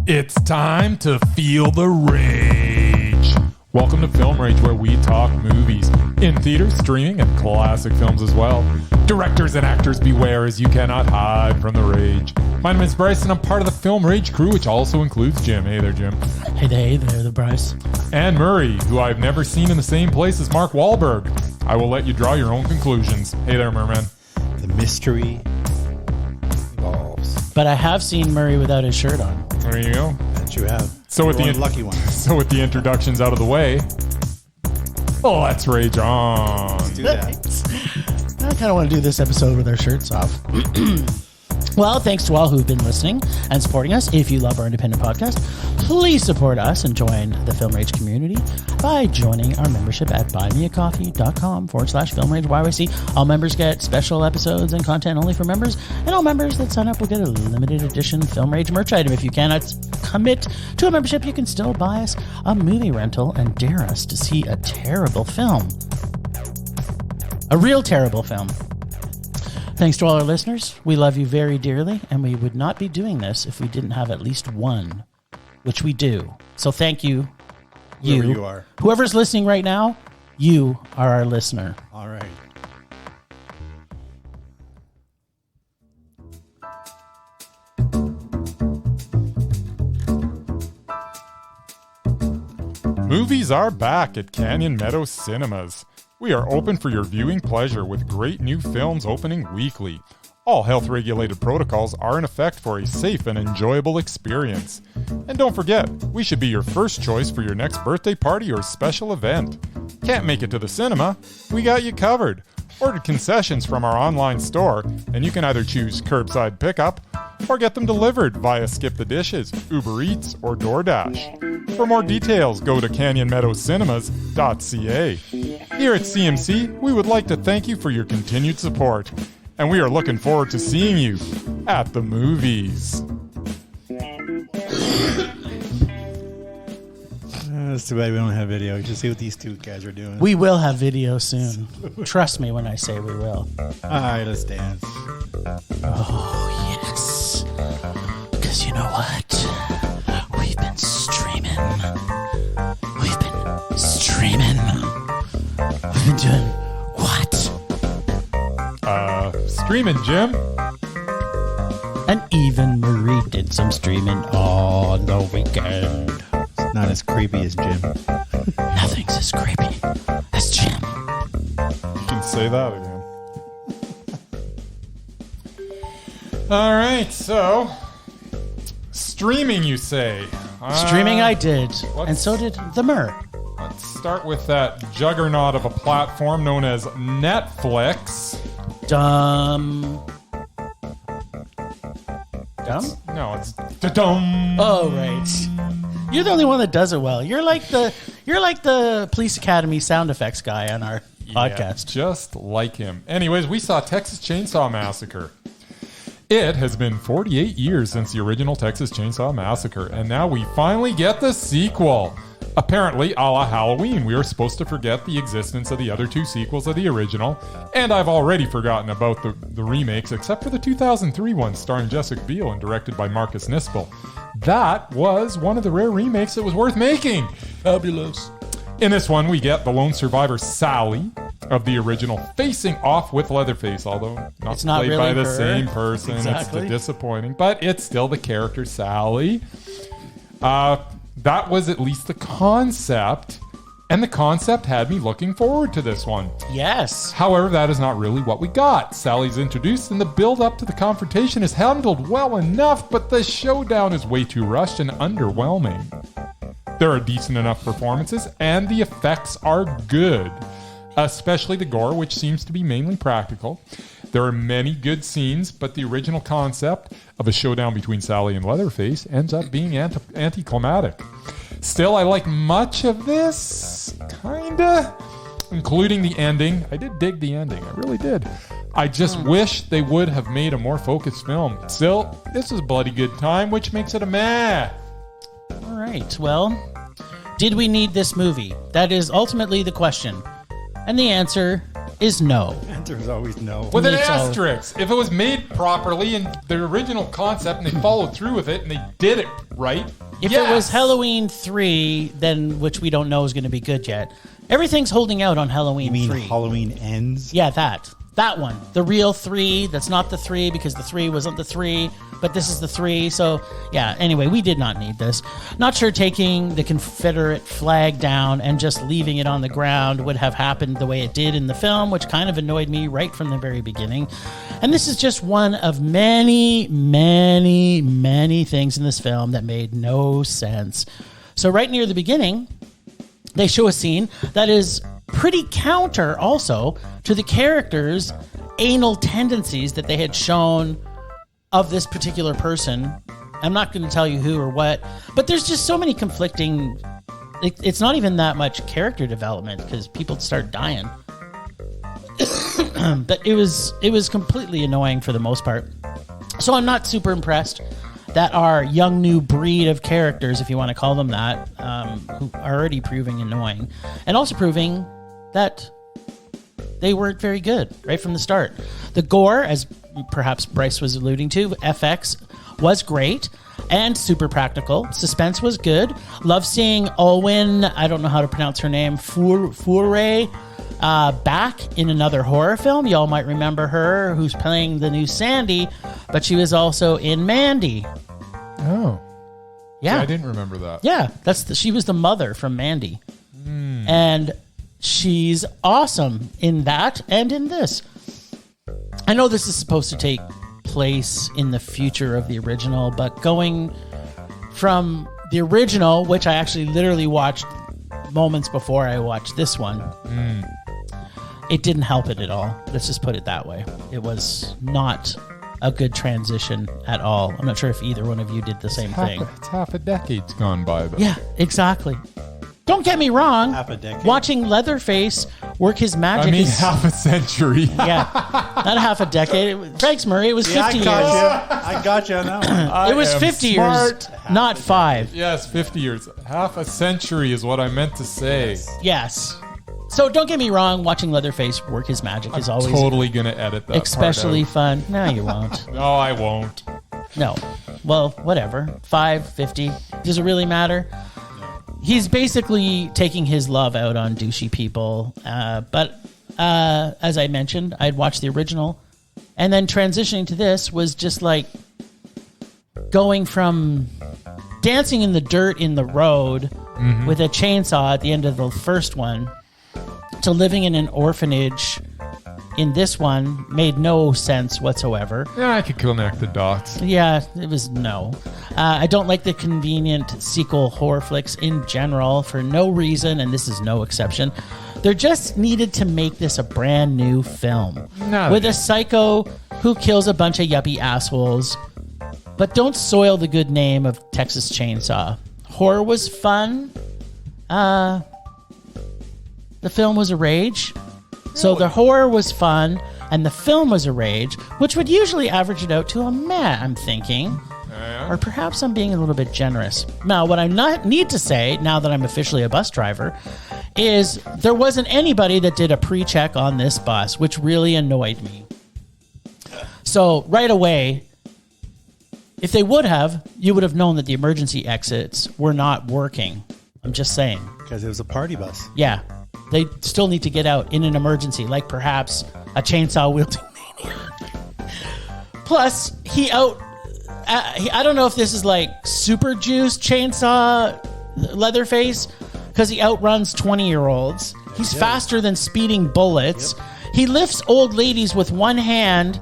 It's time to feel the rage. Welcome to Film Rage, where we talk movies in theaters, streaming, and classic films as well. Directors and actors beware, as you cannot hide from the rage. My name is Bryce, and I'm part of the Film Rage crew, which also includes Jim. Hey there, Jim. Hey there, the Bryce. And Murray, who I've never seen in the same place as Mark Wahlberg. I will let you draw your own conclusions. Hey there, Murman. The mystery evolves. But I have seen Murray without his shirt on. There you go. That you have. So with the lucky one. So with the introductions out of the way, let's rage on. Let's do that. I kind of want to do this episode with our shirts off. Well, thanks to all who've been listening and supporting us. If you love our independent podcast, please support us and join the Film Rage community by joining our membership at buymeacoffee.com/filmrageYYC. All members get special episodes and content only for members, and all members that sign up will get a limited edition Film Rage merch item. If you cannot commit to a membership, you can still buy us a movie rental and dare us to see a terrible film. A real terrible film. Thanks to all our listeners. We love you very dearly, and we would not be doing this if we didn't have at least one, which we do. So thank you. Whoever you are. Whoever's listening right now, you are our listener. All right. Movies are back at Canyon Meadows Cinemas. We are open for your viewing pleasure with great new films opening weekly. All health-regulated protocols are in effect for a safe and enjoyable experience. And don't forget, we should be your first choice for your next birthday party or special event. Can't make it to the cinema? We got you covered. Order concessions from our online store, and you can either choose curbside pickup or get them delivered via Skip the Dishes, Uber Eats, or DoorDash. For more details, go to canyonmeadowscinema.ca. Here at CMC, we would like to thank you for your continued support, and we are looking forward to seeing you at the movies. That's too bad we don't have video. You should see what these two guys are doing. We will have video soon. Trust me when I say we will. All right, let's dance. Oh, yes. Because you know what? We've been streaming. We've been doing what? Streaming, Jim. And even Marie did some streaming on the weekend. It's not as creepy as Jim. Nothing's as creepy as Jim. You can say that again. All right, so streaming, you say? Streaming I did, and so did the Mur. Let's start with that juggernaut of a platform known as Netflix. Dumb? No, it's da-dum. Oh, right. You're the only one that does it well. You're like the Police Academy sound effects guy on our podcast. Just like him. Anyways, we saw Texas Chainsaw Massacre. It has been 48 years since the original Texas Chainsaw Massacre, and now we finally get the sequel. Apparently, a la Halloween, we were supposed to forget the existence of the other two sequels of the original, and I've already forgotten about the remakes, except for the 2003 one starring Jessica Biel and directed by Marcus Nispel. That was one of the rare remakes that was worth making. Fabulous. In this one, we get the lone survivor Sally of the original facing off with Leatherface, although not played really by the her. same person. Exactly. It's disappointing, but it's still the character Sally. That was at least the concept, and the concept had me looking forward to this one. Yes. However, that is not really what we got. Sally's introduced, and the build-up to the confrontation is handled well enough, but the showdown is way too rushed and underwhelming. There are decent enough performances, and the effects are good, especially the gore, which seems to be mainly practical. There are many good scenes, but the original concept of a showdown between Sally and Leatherface ends up being anticlimactic. Still, I like much of this, kinda, including the ending. I did dig the ending, I really did. I just wish they would have made a more focused film. Still, this is a bloody good time, which makes it a meh. All right, well, did we need this movie? That is ultimately the question. And the answer is no. Answer is always no. With an Me too. asterisk. If it was made properly and the original concept and they followed through with it and they did it right, If it was Halloween 3, then which we don't know is going to be good yet. Everything's holding out on Halloween You mean 3. Halloween Ends? Yeah, that one. The real 3. That's not the 3 because the 3 wasn't the 3, but this is the 3. So, yeah, anyway, we did not need this. Not sure taking the Confederate flag down and just leaving it on the ground would have happened the way it did in the film, which kind of annoyed me right from the very beginning. And this is just one of many, many, many things in this film that made no sense. So right near the beginning, they show a scene that is pretty counter also to the characters' anal tendencies that they had shown of this particular person. I'm not going to tell you who or what, but there's just so many conflicting. It's not even that much character development because people start dying. But it was completely annoying for the most part. So I'm not super impressed that our young new breed of characters, if you want to call them that, who are already proving annoying, and also proving that they weren't very good right from the start. The gore, as perhaps Bryce was alluding to, FX was great and super practical. Suspense was good. Love seeing Olwen, I don't know how to pronounce her name, Fure, back in another horror film. Y'all might remember her, who's playing the new Sandy, but she was also in Mandy. Oh. Yeah. I didn't remember that. Yeah, she was the mother from Mandy. And she's awesome in that and in this. I know this is supposed to take place in the future of the original, but going from the original, which I actually literally watched moments before I watched this one, it didn't help it at all. Let's just put it that way. It was not a good transition at all. I'm not sure if either one of you did the same thing. It's half a decade's gone by, though. Yeah, exactly. Don't get me wrong. Half a decade. Watching Leatherface work his magic I mean, is... half a century. Yeah, not a half a decade. Thanks, Murray. It was 50 years. I got you on that one. It was 50 smart. years, not 5. Yes, 50 years. Half a century is what I meant to say. Yes. So don't get me wrong. Watching Leatherface work his magic is always Totally going to edit that especially part fun. No, you won't. out. No, I won't. No. Well, whatever. 5, 50. Does it really matter? He's basically taking his love out on douchey people. But as I mentioned, I'd watched the original. And then transitioning to this was just like going from dancing in the dirt in the road with a chainsaw at the end of the first one to living in an orphanage in this one made no sense whatsoever. Yeah, I could connect the dots. Yeah, it was no. I don't like the convenient sequel horror flicks in general for no reason, and this is no exception. There just needed to make this a brand new film with a psycho who kills a bunch of yuppie assholes, but don't soil the good name of Texas Chainsaw. Horror was fun. The film was a rage. So the horror was fun, and the film was a rage, which would usually average it out to a meh, I'm thinking. Or perhaps I'm being a little bit generous. Now, what I need to say, now that I'm officially a bus driver, is there wasn't anybody that did a pre-check on this bus, which really annoyed me. So right away, if they would have, you would have known that the emergency exits were not working. I'm just saying. Because it was a party bus. Yeah. They still need to get out in an emergency, like perhaps a chainsaw wielding maniac. Plus, I don't know if this is like super juice chainsaw Leatherface, because he outruns 20-year-olds. He's faster than speeding bullets. Yep. He lifts old ladies with one hand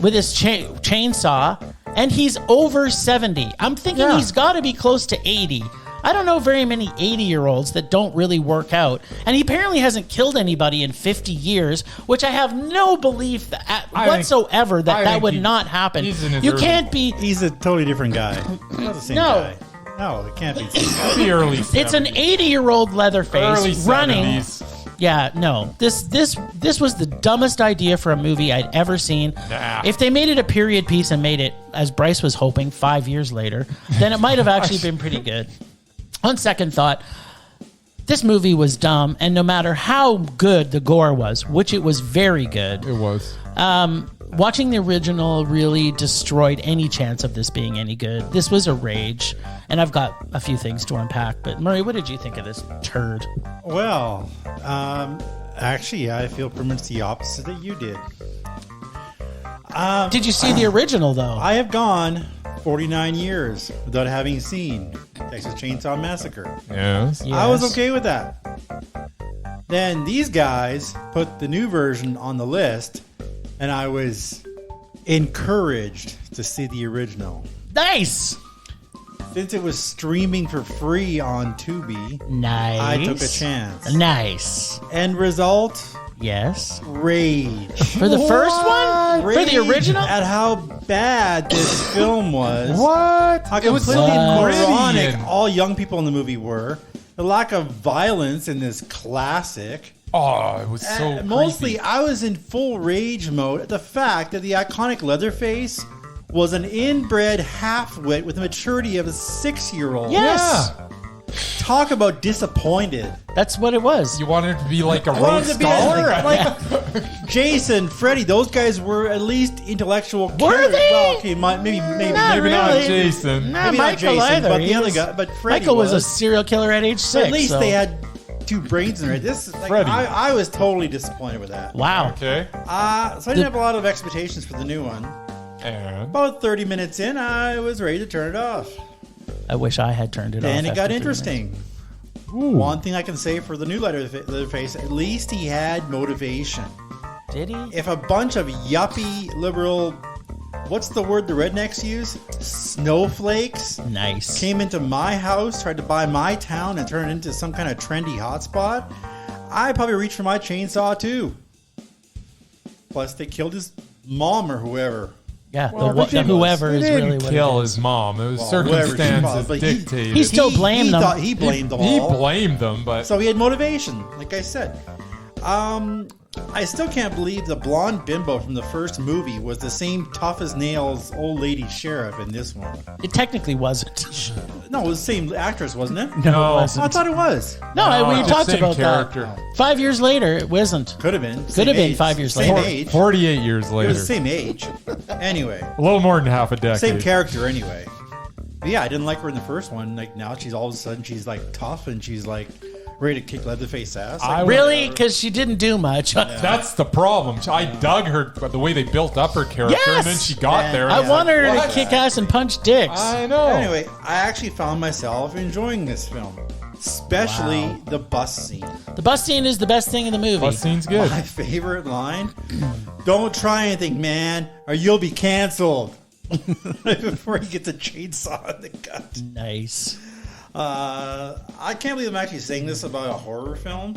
with his chainsaw, and he's over 70. I'm thinking he's got to be close to 80. I don't know very many 80-year-olds that don't really work out. And he apparently hasn't killed anybody in 50 years, which I have no belief whatsoever that would not happen. You can't be... He's a totally different guy. Not the same guy. No, it can't be the same guy. The early 70s. It's an 80-year-old Leatherface early running... 70s. Yeah, no. This was the dumbest idea for a movie I'd ever seen. Nah. If they made it a period piece and made it, as Bryce was hoping, 5 years later, then it might have actually been pretty good. On second thought, this movie was dumb, and no matter how good the gore was, which it was very good, It was. watching the original really destroyed any chance of this being any good. This was a rage, and I've got a few things to unpack. But Murray, what did you think of this turd? Well, actually, I feel pretty much the opposite that you did. Did you see the original though? I have gone 49 years without having seen Texas Chainsaw Massacre. Yes. Yes. I was okay with that. Then these guys put the new version on the list, and I was encouraged to see the original. Nice. Since it was streaming for free on Tubi, Nice. I took a chance. Nice. End result, Yes. rage. For the first one? For the Rage original? at how bad this film was. What? How It was so completely moronic brilliant. all young people in the movie were. The lack of violence in this classic. Oh, it was so Mostly, creepy. I was in full rage mode at the fact that the iconic Leatherface was an inbred half-wit with the maturity of a 6-year-old. Yes. Yeah. Talk about disappointed. That's what it was. You wanted it to be like a I wanted Rhodes to be Scholar? like Jason, Freddy, those guys were at least intellectual Were characters. they? Well, okay, maybe Not maybe really. not Jason. Nah, Maybe not Michael Jason, either. but the He other was- guy. But Freddy Michael was a serial killer at age 6. At least so- they had 2 brains in there. This is like, Freddy. I was totally disappointed with that. Wow. Okay. So I didn't have a lot of expectations for the new one. And About 30 minutes in, I was ready to turn it off. I wish I had turned it off. Then it after got 3 interesting. minutes. One thing I can say for the new Leatherface, at least he had motivation. Did he? If a bunch of yuppie liberal, what's the word the rednecks use? Snowflakes Nice. came into my house, tried to buy my town and turn it into some kind of trendy hotspot, I'd probably reach for my chainsaw too. Plus, they killed his mom or whoever. Yeah, Well, the whoever he is didn't really what kill it is. his mom. It was Well, whoever she was, circumstances but he- dictated. He still blamed them. He blamed them He all. blamed them, but So he had motivation, like I said. I still can't believe the blonde bimbo from the first movie was the same tough as nails old lady sheriff in this one. It technically wasn't. No, it was the same actress, wasn't it? No, No. it wasn't. I thought it was. No, we it's the talked same about character. that. 5 years later, it wasn't. Could have been. Could have been 5 years Same later. age. 48 years It later. was the same age. Anyway, A little more than half a decade. same character anyway. But yeah, I didn't like her in the first one. Like now she's all of a sudden she's like tough and she's like ready to kick Leatherface ass. Like, Really? Because she didn't do much. That's the problem. I dug her, but the way they built up her character, Yes! and then she got Yeah. there. and I it's want like, her to what? kick ass and punch dicks. I know. Anyway, I actually found myself enjoying this film, especially Wow. the bus scene. The bus scene is the best thing in the movie. Bus scene's good. My favorite line: "Don't try anything, man, or you'll be canceled." Before he gets a chainsaw in the gut. Nice. I can't believe I'm actually saying this about a horror film,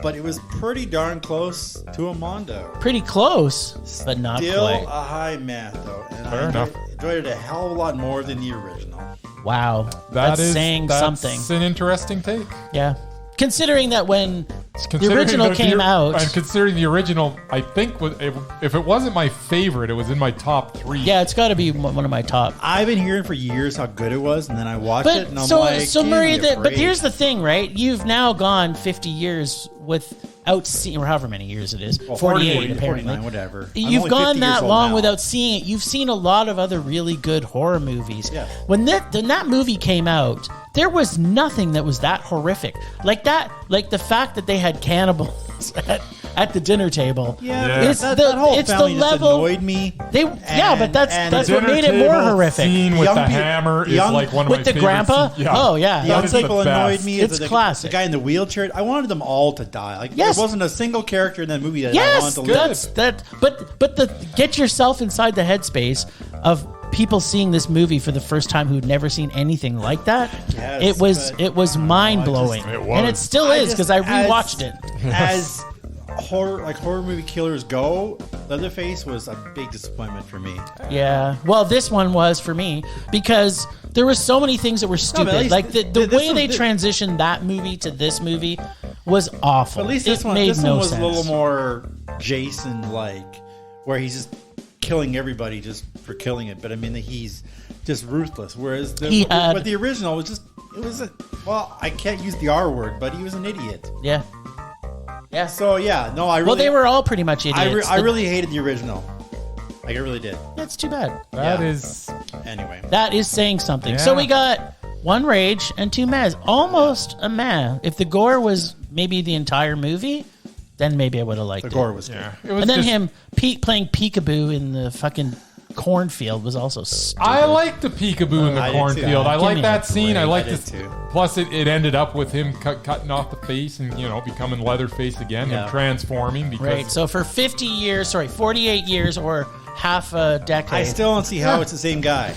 but it was pretty darn close to a Mondo. Pretty close, but not Still quite. a high math, though. And Fair I enough. enjoyed it a hell of a lot more than the original. Wow. That's saying something. That's an interesting take. Yeah. Considering that when the Considering original that came out. and considering the original, I think if it wasn't my favorite, it was in my top 3. Yeah, it's got to be one of my top. I've been hearing for years how good it was, and then I watched it, But and I'm so, like, so "Can't Murray, be but afraid." here's the thing, right? You've now gone 50 years without seeing, or however many years it is, 48 apparently. 49, whatever. I'm You've only gone 50 years that old long now. without seeing it. You've seen a lot of other really good horror movies. Yeah. When that movie came out, there was nothing that was that horrific. Like the fact that they had cannibals at the dinner table. Yeah, It's that whole it's the family just level. annoyed me. But that's what Dinner made it more table horrific. Scene with Young the people- hammer is young- like one of with my the favorite grandpa? scenes. Oh, yeah. Young That is the people annoyed best. me. It's the classic. The guy in the wheelchair. I wanted them all to die. Like Yes. there wasn't a single character in that movie that I Yes, wanted to live. that's that. But get yourself inside the headspace of people seeing this movie for the first time who'd never seen anything like that. Yes, it was but- mind blowing, It was. and it still is because I rewatched it. As horror movie killers go, Leatherface was a big disappointment for me. Yeah. Well, this one was for me because there were so many things that were at stupid. least Like the this way one- they transitioned that movie to this movie was awful. But at least it this one, made no was sense. a little more Jason-like, where he's just killing everybody just for killing it. But I mean, he's just ruthless. Whereas the original was just Well, I can't use the R word, but he was an idiot. Yeah. Yeah. So yeah, no, I really. Well, they were all pretty much idiots. I really hated the original. Like I really did. That's too bad. That is. Anyway. That is saying something. Yeah. So we got 1 rage and 2 mez. Almost a meh. If the gore was maybe the entire movie, then maybe I would have liked it. The gore was good. Yeah. It was And then just, him playing peekaboo in the fucking cornfield was also stupid. I like the peekaboo in the I did too. cornfield. I Give like me that a scene. I like I did this. too. Plus, it ended up with him cutting off the face and becoming Leatherface again Yeah. and transforming because Right. So for 48 years or half a decade. I still don't see how it's the same guy.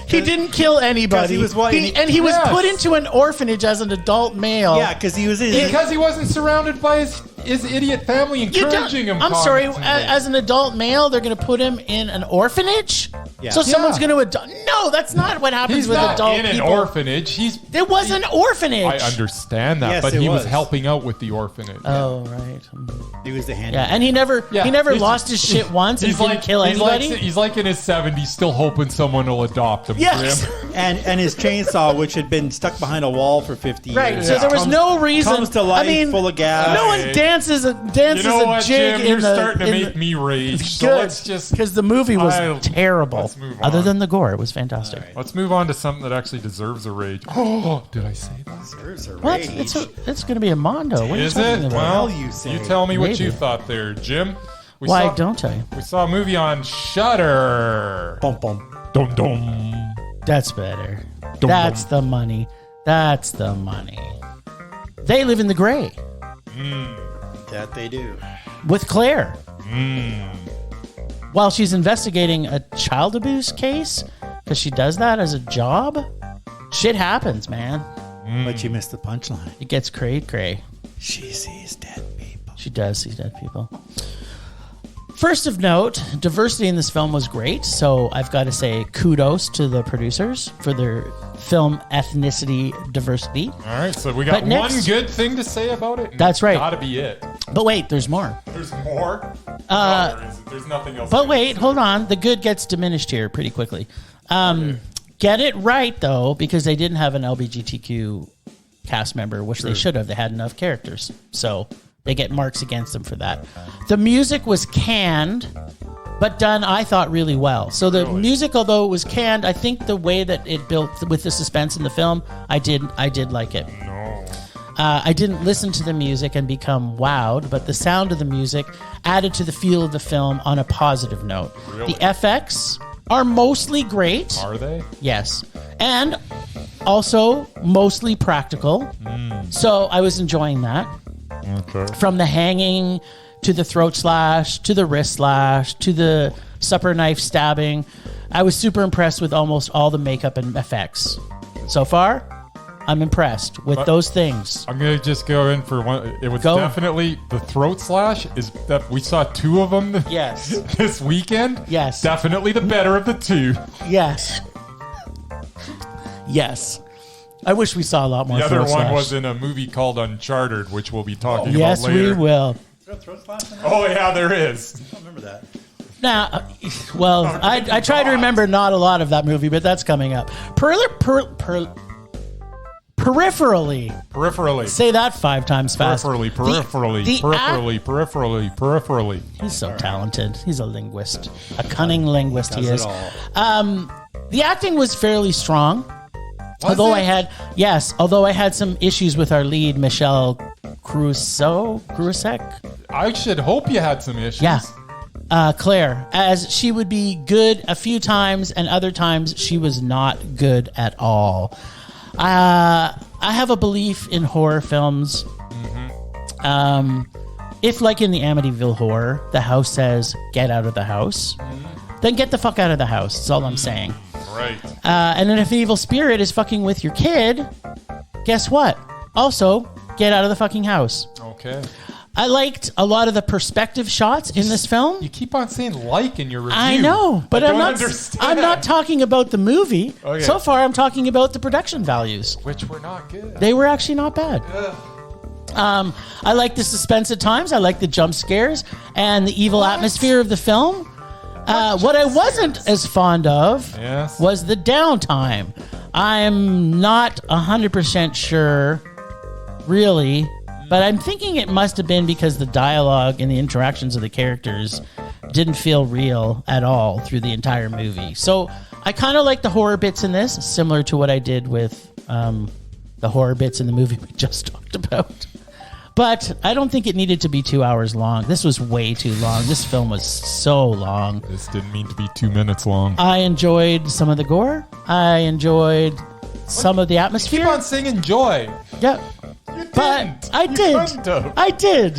He didn't kill anybody. He was he was Yes. put into an orphanage as an adult male. Yeah, because he was in. because he wasn't surrounded by his idiot family You don't- encouraging him. I'm sorry. constantly. As an adult male, they're going to put him in an orphanage. Yeah. So someone's Yeah. going to adopt. No, that's not what happens He's with not adult in an people. orphanage. It was an orphanage. I understand that, Yes, but it he was was. helping out with the orphanage. Oh right. He was the hand. Yeah, and he never He's- lost his shit once and didn't kill he's anybody. he's like in his 70s, still hoping someone will adopt him. Yes. Grim. And his chainsaw, which had been stuck behind a wall for 50 Right. years. So there was comes- no reason. Comes to life, I mean, full of gas. no one Hey. dances a You know a what, jig Jim? in You're the. starting to in make the, me rage. So good, let's just because the movie was terrible. let's move Other on. than the gore, it was fantastic. let's move on to something that actually deserves a rage. Oh, did I say that? Deserves a What? rage. It's going to be a mondo. What Is are you it? talking about? Well, you say? you tell me what Maybe. you thought there, Jim. Why don't I? We saw a movie on Shudder. Bum, bum. Dum dum. That's better. Dum, That's dum. the money. That's the money. They live in the gray That they do. with Claire. While she's investigating a child abuse case, because she does that as a job, shit happens, man. But you missed the punchline. It gets cray. She sees dead people. She does see dead people. First of note, diversity in this film was great, so I've got to say kudos to the producers for their film ethnicity diversity. All right, so we got But next- one good thing to say about it. and That's right. Gotta be it. But wait, there's more. There's more. No, there isn't. There's nothing else. But wait, hold on. The good gets diminished here pretty quickly. Get it right, though, because they didn't have an LGBTQ cast member, which they should have. They had enough characters. So they get marks against them for that. The music was canned, but done, I thought, really well. So the music, although it was canned, I think the way that it built with the suspense in the film, I did like it. No. I didn't listen to the music and become wowed, but the sound of the music added to the feel of the film on a positive note. Really? The FX are mostly great. Are they? Yes. And also mostly practical. So I was enjoying that. Okay. From the hanging to the throat slash to the wrist slash to the supper knife stabbing. I was super impressed with almost all the makeup and effects. So far, I'm impressed with those things. I'm gonna just go in for one. It was Go. definitely the throat slash. Is that we saw 2 of them Yes. this weekend? Yes. Definitely the better of the 2. Yes. Yes. I wish we saw a lot more The other throat one slash. was in a movie called Uncharted, which we'll be talking Yes, about later. we will. Is there a throat slash in that? Oh yeah, there is. I don't remember that. Now, well, I try to remember not a lot of that movie, but that's coming up. Peripherally. Peripherally. Say that 5 times fast. Peripherally. He's so talented. He's a linguist, a cunning linguist. He Does is. it all. The acting was fairly strong. Although I had some issues with our lead, Michelle Krusek. I should hope you had some issues. Yeah. Claire, as she would be good a few times and other times she was not good at all. I have a belief in horror films. If, like in the Amityville Horror, the house says, get out of the house, then get the fuck out of the house. That's all I'm saying. Right. And then if the evil spirit is fucking with your kid, guess what? Also, get out of the fucking house. Okay. I liked a lot of the perspective shots in this film. You keep on saying "like" in your review. I know, but I I'm don't not. understand. I'm not talking about the movie. Okay. So far, I'm talking about the production values. Which were not good. They were actually not bad. I like the suspense at times. I like the jump scares and the evil atmosphere of the film. What I wasn't as fond of Yes. was the downtime. I'm not 100% sure, really, but I'm thinking it must have been because the dialogue and the interactions of the characters didn't feel real at all through the entire movie. So I kind of like the horror bits in this, similar to what I did with the horror bits in the movie we just talked about. But I don't think it needed to be 2 hours long. This was way too long. This film was so long. This didn't mean to be 2 minutes long. I enjoyed some of the gore. I enjoyed some of the atmosphere. Keep on saying enjoy. Yeah. But I did. I did.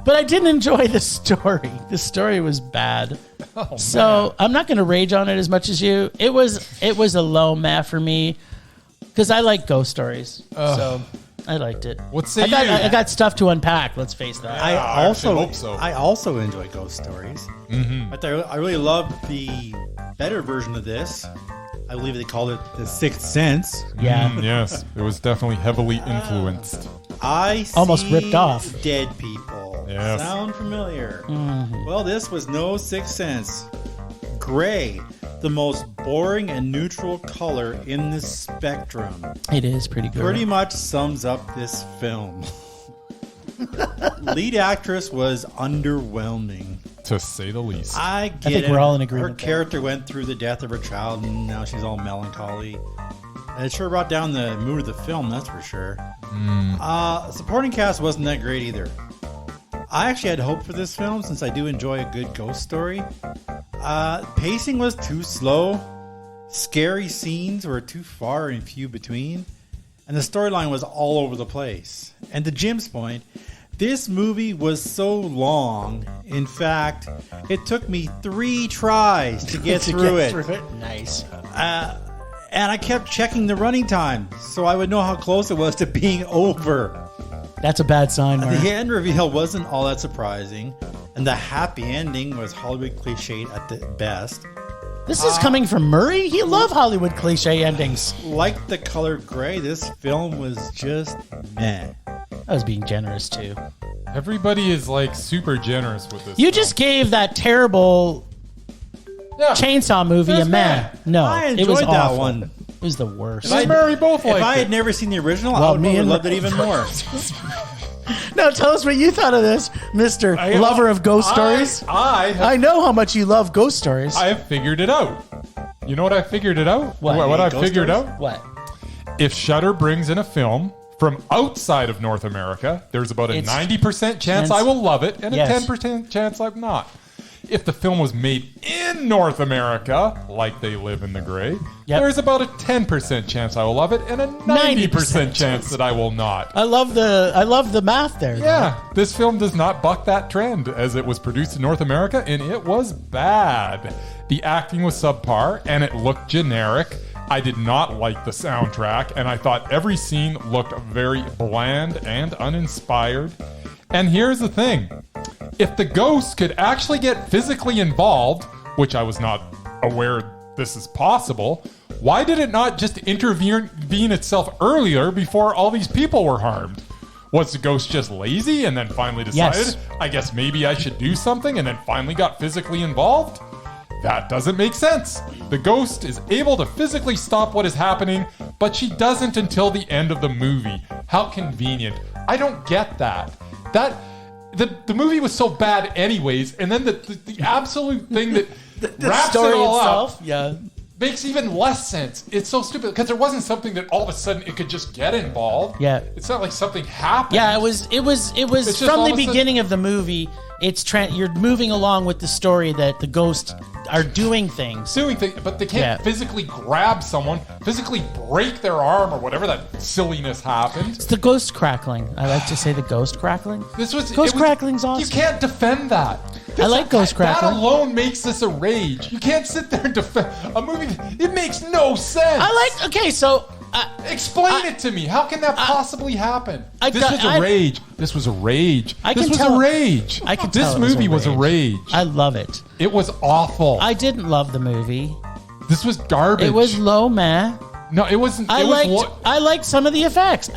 But I didn't enjoy the story. The story was bad. Oh, so I'm not going to rage on it as much as you. It was a low meh for me because I like ghost stories. So I liked it. What say I got stuff to unpack. Let's face that. I hope so. also enjoy ghost stories. Mm-hmm. But I really love the better version of this. I believe they called it The Sixth Sense. Yeah. Yes, it was definitely heavily influenced. I Almost see ripped off. Dead people. Yes. Sound familiar? Mm-hmm. Well, this was no Sixth Sense. Gray, the most boring and neutral color in the spectrum, It is pretty good. pretty much sums up this film. Lead actress was underwhelming. To say the least. I get think it. we're all in agreement Her character went through the death of her child, and now she's all melancholy. And it sure brought down the mood of the film, that's for sure. Supporting cast wasn't that great either. I actually had hope for this film since I do enjoy a good ghost story. Pacing was too slow. Scary scenes were too far and few between. And the storyline was all over the place. And to Jim's point, this movie was so long. In fact, it took me 3 tries to get through it. Nice. And I kept checking the running time so I would know how close it was to being over. That's a bad sign, Mark. The end reveal wasn't all that surprising, and the happy ending was Hollywood cliched at the best. This is coming from Murray. He loved Hollywood cliche endings. Like the color gray, this film was just meh. I was being generous too. Everybody is like super generous with this. You film. just gave that terrible Yeah. chainsaw movie It a was meh. bad. No, I it was enjoyed that awful. one. It was the worst. Me and Murray both If liked I had it. never seen the original, Well, I would me have and loved it even more. Now tell us what you thought of this, Mr. Lover of Ghost Stories. I know how much you love ghost stories. have figured it out. You know what I figured it out? What? What I Ghost figured stories? out? What? If Shudder brings in a film from outside of North America, there's about a It's 90% chance I will love it and Yes. a 10% chance I'm not. If the film was made in North America, like They Live in the Gray, Yep. there's about a 10% chance I will love it and a 90% chance that I will not. I love the math there. Yeah, this film does not buck that trend as it was produced in North America and it was bad. The acting was subpar and it looked generic. I did not like the soundtrack and I thought every scene looked very bland and uninspired. And here's the thing. If the ghost could actually get physically involved, which I was not aware this is possible, why did it not just intervene itself earlier before all these people were harmed? Was the ghost just lazy and then finally decided, Yes. I guess maybe I should do something and then finally got physically involved? That doesn't make sense. The ghost is able to physically stop what is happening, but she doesn't until the end of the movie. How convenient. I don't get that. The movie was so bad anyways, and then the absolute thing that wraps it all up Yeah. makes even less sense. It's so stupid because there wasn't something that all of a sudden it could just get involved. Yeah. It's not like something happened. Yeah, it was just from all the of a sudden- beginning of the movie. You're moving along with the story that the ghosts are doing things. Doing things, but they can't Yeah. physically grab someone, physically break their arm or whatever that silliness happened. It's the ghost crackling. I like to say the ghost crackling. Ghost crackling's awesome. You can't defend that. I like ghost crackling. That alone makes this a rage. You can't sit there and defend a movie. It makes no sense. Okay, so Explain it to me. How can that possibly happen? This was a rage. This was a rage. This was a rage. I can This tell it was movie was a rage. I love it. It was awful. I didn't love the movie. This was garbage. It was low meh. No, it wasn't. I liked some of the effects.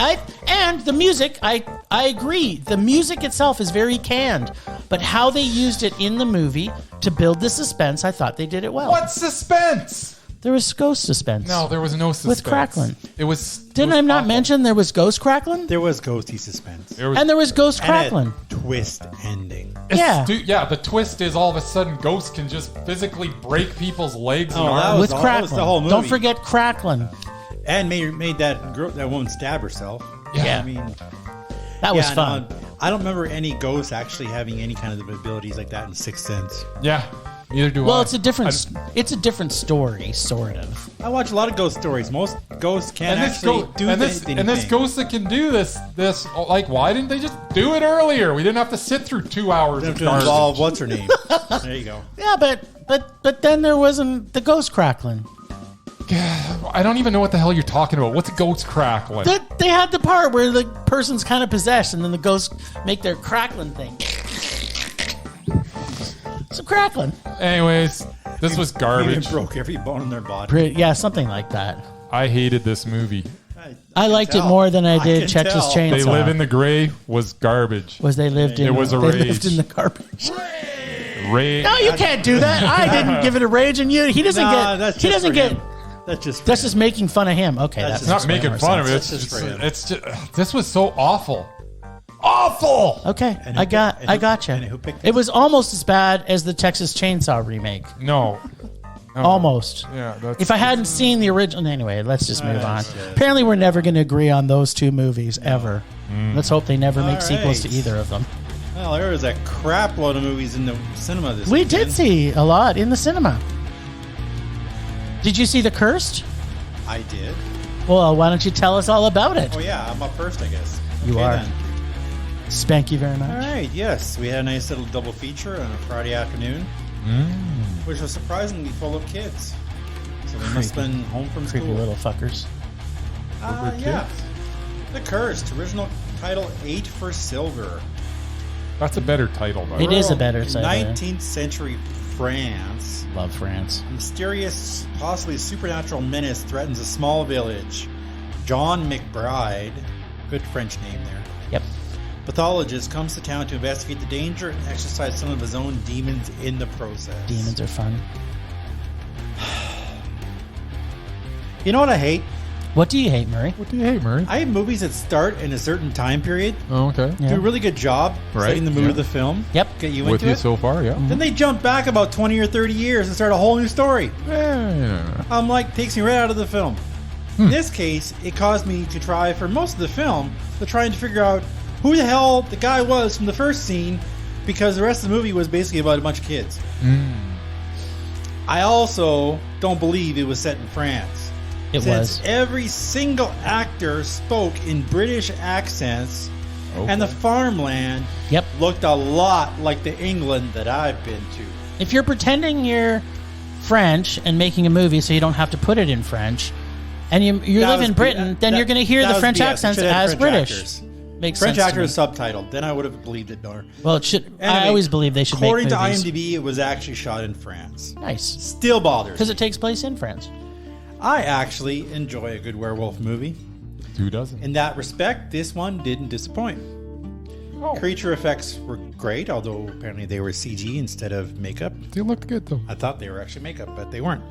And the music. I agree. The music itself is very canned, but how they used it in the movie to build the suspense, I thought they did it well. What suspense? There was ghost suspense. No, there was no suspense. With crackling. It was. Didn't I not mention there was ghost crackling? There was ghosty suspense. And there was ghost crackling. And a twist ending. Yeah. The twist is all of a sudden ghosts can just physically break people's legs and that arms. was With crackling. That was the whole movie. Don't forget crackling. And made that woman stab herself. Yeah. I mean, That was fun. No, I don't remember any ghosts actually having any kind of abilities like that in Sixth Sense. Yeah, neither do I. Well, it's a different story, sort of. I watch a lot of ghost stories. Most ghosts can't actually do anything. And this ghost that can do this, like, why didn't they just do it earlier? We didn't have to sit through 2 hours of to garbage. involve what's her name. There you go. Yeah, but then there wasn't the ghost crackling. I don't even know what the hell you're talking about. What's a ghost crackling? They had the part where the person's kind of possessed, and then the ghosts make their crackling thing. Some crackling. Anyways, this was garbage. Even broke every bone in their body. Yeah, something like that. I hated this movie. I liked it more than I did Texas Chainsaw. They Live in the Gray was garbage. They lived in the garbage. Rage. No, you can't do that. I didn't give it a rage, and he doesn't get. He doesn't get. That's just. That's just making fun of him. Okay, That's It's not making fun of it. It's just. This was so awful. Awful. Okay, I got you. who picked It was almost as bad as the Texas Chainsaw remake. No. Almost. Yeah. If I hadn't seen the original, anyway, let's just move on. yeah. Apparently, we're never going to agree on those two movies ever. Let's hope they never make sequels to right. either of them. Well, there was a crap load of movies in the cinema this We weekend. did see a lot in the cinema. Did you see The Cursed? I did. Well, why don't you tell us all about it? Oh yeah, I'm up first, I guess. You Okay, are. then. Spank you very much. All right. Yes, we had a nice little double feature on a Friday afternoon, which was surprisingly full of kids. So they must have been home from Creepy school. little fuckers. Yeah. The Cursed, original title 8 for Silver. That's a better title, though. It is a better In title. 19th century France, Love France. a mysterious, possibly supernatural menace threatens a small village. John McBride, good French name there, Yep. pathologist, comes to town to investigate the danger and exercise some of his own demons in the process. Demons are fun. You know what I hate? What do you hate, Murray? What do you hate, Murray? I hate movies that start in a certain time period, Oh, okay. Yeah. do a really good job Right, setting the mood yeah. of the film, Yep. get you With into you it. so far, yeah. Then they jump back about 20 or 30 years and start a whole new story. Yeah. I'm like, takes me right out of the film. In this case, it caused me to try for most of the film to try and figure out who the hell the guy was from the first scene, because the rest of the movie was basically about a bunch of kids. I also don't believe it was set in France. It Since was. every single actor spoke in British accents, and the farmland Yep. looked a lot like the England that I've been to. If you're pretending you're French and making a movie so you don't have to put it in French, and you That live was in Britain, then you're going to hear that the was French BS. It accents should have as French British. actors. Makes French sense actors to me. subtitled. Then I would have believed it better. Well, it should. I Anyway, always believe they should make According movies. to IMDb, it was actually shot in France. Nice. Still bothers. Because it takes place in France. I actually enjoy a good werewolf movie. Who doesn't? In that respect, this one didn't disappoint. Oh, Creature effects were great, although apparently they were CG instead of makeup. they looked good, though. I thought they were actually makeup, but they weren't.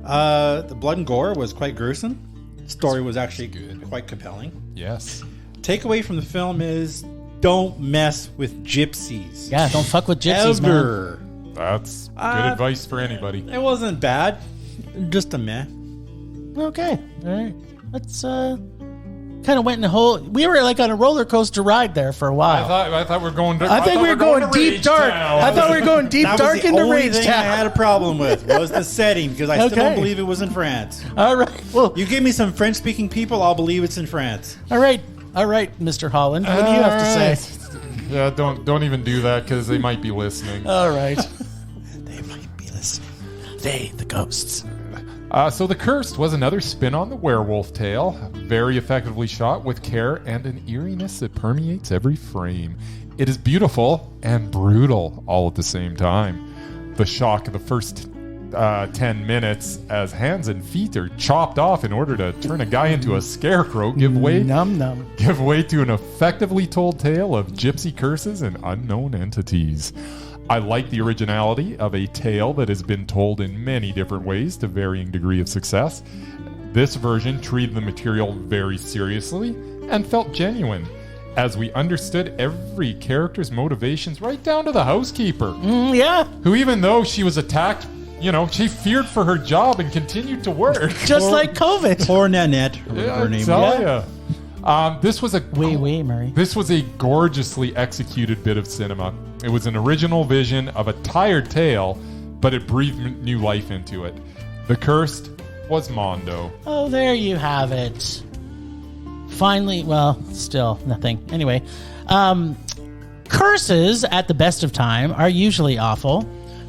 The blood and gore was quite gruesome. Story was actually good, quite compelling. Yes. Takeaway from the film is don't mess with gypsies. Yeah, don't fuck with gypsies, man. Ever. That's good advice for anybody. It wasn't bad. Just a meh. Okay. All right. Let's kind of went in a whole. We were like on a roller coaster ride there for a while. I thought we were going. I think we were going deep dark. I thought we were going deep That dark was the into only Rage thing I had Town. a problem with was the setting, because I still Okay. don't believe it was in France. All right. Well. You give me some French-speaking people, I'll believe it's in France. All right. All right, Mr. Holland. What do you have to say? Yeah, don't even do that because they might be listening. All right. They might be listening. They, the ghosts. So The Cursed was another spin on the werewolf tale, very effectively shot with care and an eeriness that permeates every frame. It is beautiful and brutal all at the same time. The shock of the first 10 minutes as hands and feet are chopped off in order to turn a guy into a scarecrow give way to an effectively told tale of gypsy curses and unknown entities. I like the originality of a tale that has been told in many different ways to varying degree of success. This version treated the material very seriously and felt genuine, as we understood every character's motivations right down to the housekeeper. Yeah. Who, even though she was attacked, she feared for her job and continued to work. Just like COVID. Poor Nanette. Yeah, I tell ya. This was a Murray. This was a gorgeously executed bit of cinema. It was an original vision of a tired tale, but it breathed new life into it. The Cursed was Mondo. Oh, there you have it. Finally, well, still nothing. Anyway, curses at the best of time are usually awful,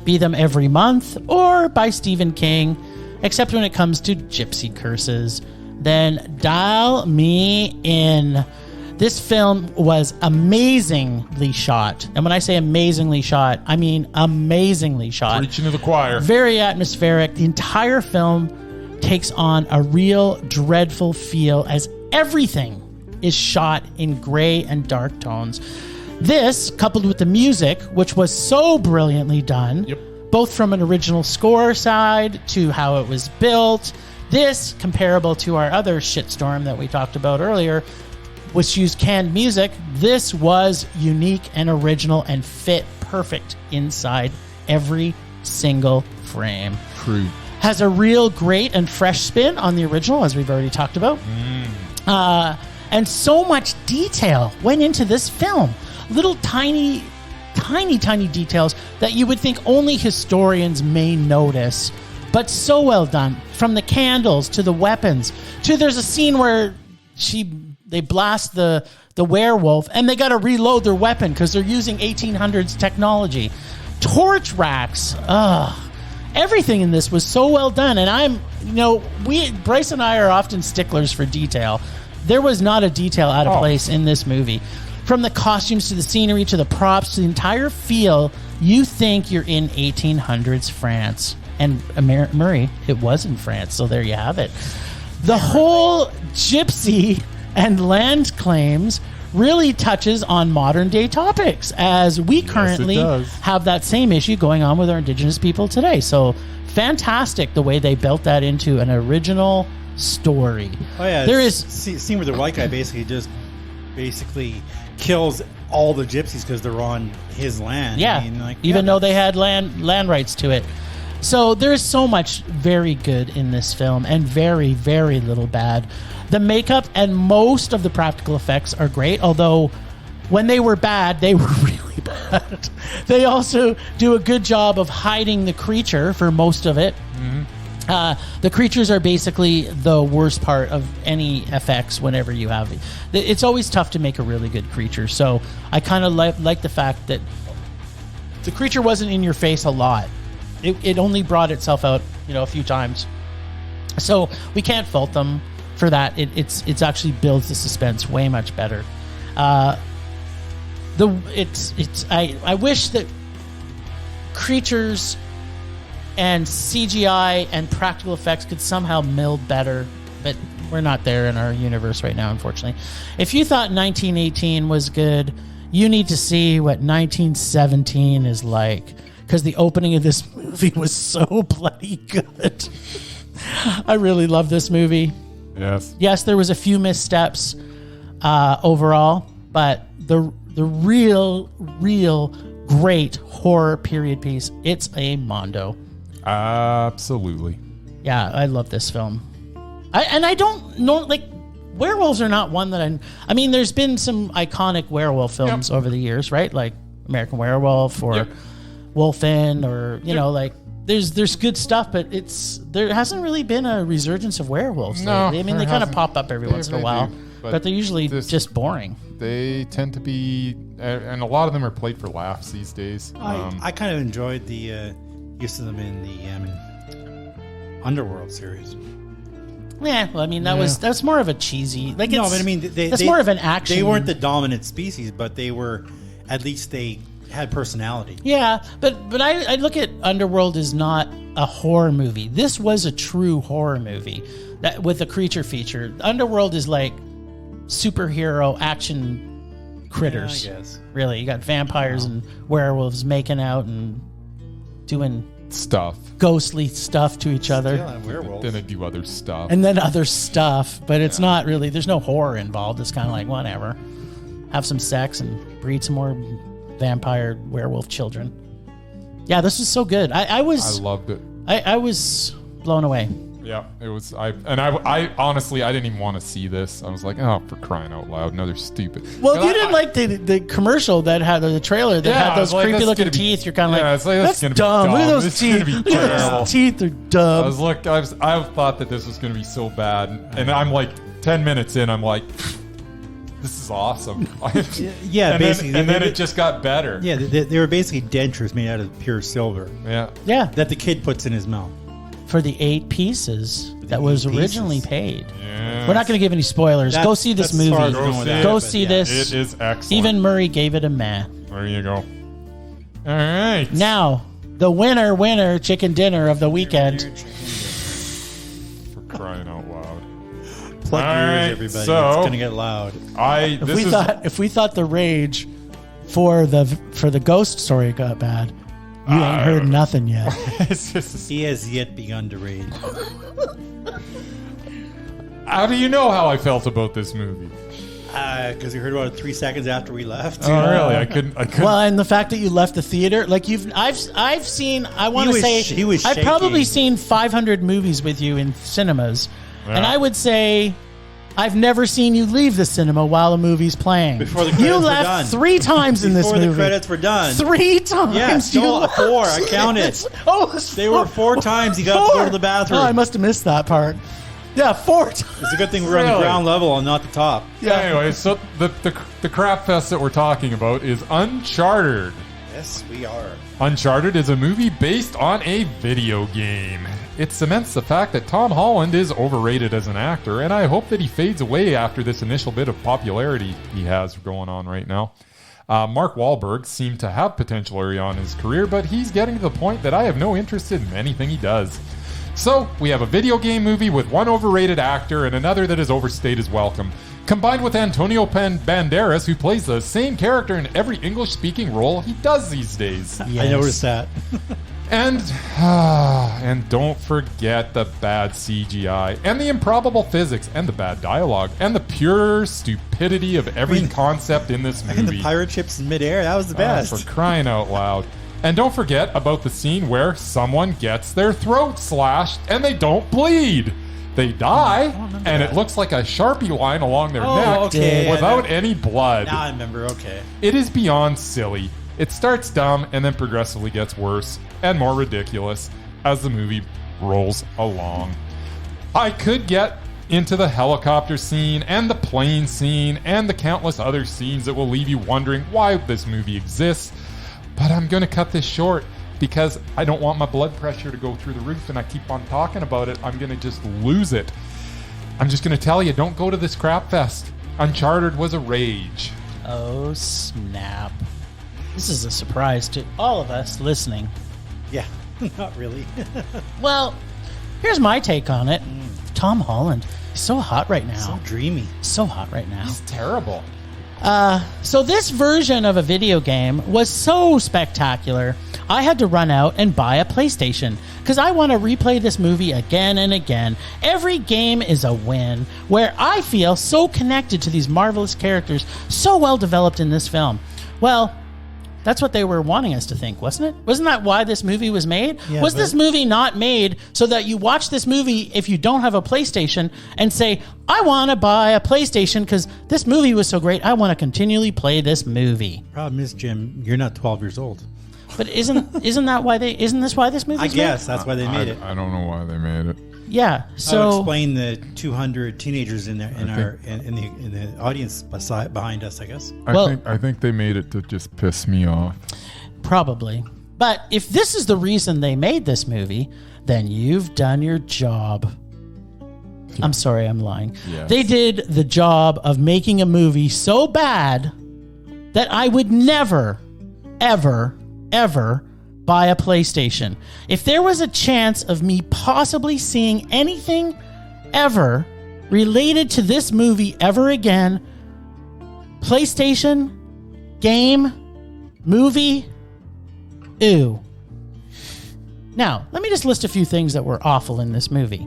be them every month or by Stephen King, except when it comes to gypsy curses. Then dial me in. This film was amazingly shot. And when I say amazingly shot, I mean amazingly shot. Preaching to the choir. Very atmospheric. The entire film takes on a real dreadful feel as everything is shot in gray and dark tones. This, coupled with the music, which was so brilliantly done, both from an original score side to how it was built, this, comparable to our other shitstorm that we talked about earlier, which used canned music, this was unique and original and fit perfect inside every single frame. True. Has a real great and fresh spin on the original, as we've already talked about. And so much detail went into this film. Little tiny details that you would think only historians may notice, but so well done. From the candles to the weapons to there's a scene where they blast the werewolf and they got to reload their weapon because they're using 1800s technology. Torch racks. Everything in this was so well done. And Bryce and I are often sticklers for detail. There was not a detail out of place in this movie. From the costumes to the scenery to the props to the entire feel, you think you're in 1800s France. And Murray, it was in France, so there you have it. The whole gypsy and land claims really touches on modern day topics, as we currently have that same issue going on with our indigenous people today. So fantastic the way they built that into an original story. Oh yeah, there is scene where the white guy basically kills all the gypsies because they're on his land. Yeah, even though they had land rights to it. So there's so much very good in this film and very, very little bad. The makeup and most of the practical effects are great, although when they were bad, they were really bad. They also do a good job of hiding the creature for most of it. The creatures are basically the worst part of any FX whenever you have it. It's always tough to make a really good creature, so I kind of like the fact that the creature wasn't in your face a lot. It only brought itself out, a few times. So we can't fault them for that. It's actually builds the suspense way much better. I wish that creatures and CGI and practical effects could somehow meld better, but we're not there in our universe right now, unfortunately. If you thought 1918 was good, you need to see what 1917 is like. Because the opening of this movie was so bloody good. I really love this movie. Yes, there was a few missteps overall, but the real great horror period piece, it's a Mondo. Absolutely. Yeah, I love this film. I don't know, werewolves are not one that I mean, there's been some iconic werewolf films over the years, right? Like American Werewolf or Wolfen, or there's good stuff, but there hasn't really been a resurgence of werewolves. No, I mean, they kind of pop up every once in a while, but they're usually just boring. They tend to be, and a lot of them are played for laughs these days. I kind of enjoyed the use of them in the Underworld series. Yeah, well, I mean, that's more of a cheesy. That's more of an action. They weren't the dominant species, but they were, at least they had personality. Yeah, but I look at Underworld as not a horror movie. This was a true horror movie with a creature feature. Underworld is like superhero action critters. Yeah, I guess. Really, you got vampires and werewolves making out and doing Stuff. ghostly stuff to each other. Still on werewolves. Then I do other stuff. And then other stuff, but it's not really, there's no horror involved. It's kind of like, whatever. Have some sex and breed some more vampire werewolf children. Yeah, this is so good. I I loved it. was blown away. Yeah, it was. I honestly, I didn't even want to see this. I was like, oh, for crying out loud, another stupid. Well, But you didn't like the commercial that had the trailer that Yeah, had I those was like, creepy that's looking gonna be- teeth. You're kind of yeah, it's like, that's that's gonna be dumb. Look at dumb. those It's gonna teeth. be Look at terrible. those teeth are dumb. I thought that this was going to be so bad, and I'm like 10 minutes in, I'm like, this is awesome. Yeah, and basically. Then, and then it just got better. Yeah, they were basically dentures made out of pure silver Yeah. Yeah, that the kid puts in his mouth. for the 8 pieces that 8 was pieces. originally paid. Yes. We're not going to give any spoilers. Go see this that's as far movie. as we're going with that, Go but see yeah. this. It is excellent. Even Murray gave it a meh. There you go. All right. Now, the winner chicken dinner of the weekend. For crying out loud. Plug All your right, ears, everybody. so- It's gonna get loud. If we thought the rage for the ghost story got bad, you ain't heard nothing yet. It's just, He has yet begun to rage. how do you know how I felt about this movie? Because we heard about it 3 seconds after we left. Oh, really? I couldn't. Well, and the fact that you left the theater, like I've seen. I want to say he was I've probably shaking. seen 500 movies with you in cinemas, and Yeah. I would say I've never seen you leave the cinema while a movie's playing. Before the you credits were left done. 3 times in this Before movie. the credits were done. 3 times. Yeah, you still left. 4. I counted. They were 4 times he got to go to the bathroom. Oh, I must have missed that part. Yeah, 4 times. It's a good thing we're on the Really? ground level and not the top. Yeah. Anyway, so the crap fest that we're talking about is Uncharted. Yes, we are. Uncharted is a movie based on a video game. It cements the fact that Tom Holland is overrated as an actor, and I hope that he fades away after this initial bit of popularity he has going on right now. Mark Wahlberg seemed to have potential early on in his career, but he's getting to the point that I have no interest in anything he does. So, we have a video game movie with one overrated actor and another that has overstayed his welcome, combined with Antonio Banderas, who plays the same character in every English-speaking role he does these days. Yes. I noticed that. And don't forget the bad CGI, and the improbable physics, and the bad dialogue, and the pure stupidity of every concept in this movie. And the pirate ships in midair, that was the best. For crying out loud. And don't forget about the scene where someone gets their throat slashed and they don't bleed. They die, and it looks like a Sharpie line along their neck okay. without any blood. Now I remember, okay. It is beyond silly. It starts dumb and then progressively gets worse and more ridiculous as the movie rolls along. I could get into the helicopter scene and the plane scene and the countless other scenes that will leave you wondering why this movie exists, but I'm going to cut this short because I don't want my blood pressure to go through the roof and I keep on talking about it. I'm going to just lose it. I'm just going to tell you, don't go to this crap fest. Uncharted was a rage. Oh, snap. This is a surprise to all of us listening. Yeah, not really. Well, here's my take on it. Tom Holland, he's so hot right now. So dreamy. So hot right now. It's terrible. So this version of a video game was so spectacular, I had to run out and buy a PlayStation because I want to replay this movie again and again. Every game is a win, where I feel so connected to these marvelous characters, so well developed in this film. Well, that's what they were wanting us to think, wasn't it? Wasn't that why this movie was made? Yeah, was this movie not made so that you watch this movie if you don't have a PlayStation and say, I want to buy a PlayStation because this movie was so great, I want to continually play this movie? Problem is, Jim, you're not 12 years old. But isn't this why this movie? I guess that's why they made it. I don't know why they made it. Yeah. I'll So explain the 200 teenagers in there in the audience behind us, I guess. I think they made it to just piss me off. probably. But if this is the reason they made this movie, then you've done your job. I'm sorry, I'm lying. Yes. They did the job of making a movie so bad that I would never, ever, ever buy a PlayStation. If there was a chance of me possibly seeing anything ever related to this movie ever again, PlayStation game, movie, ew. Now, let me just list a few things that were awful in this movie,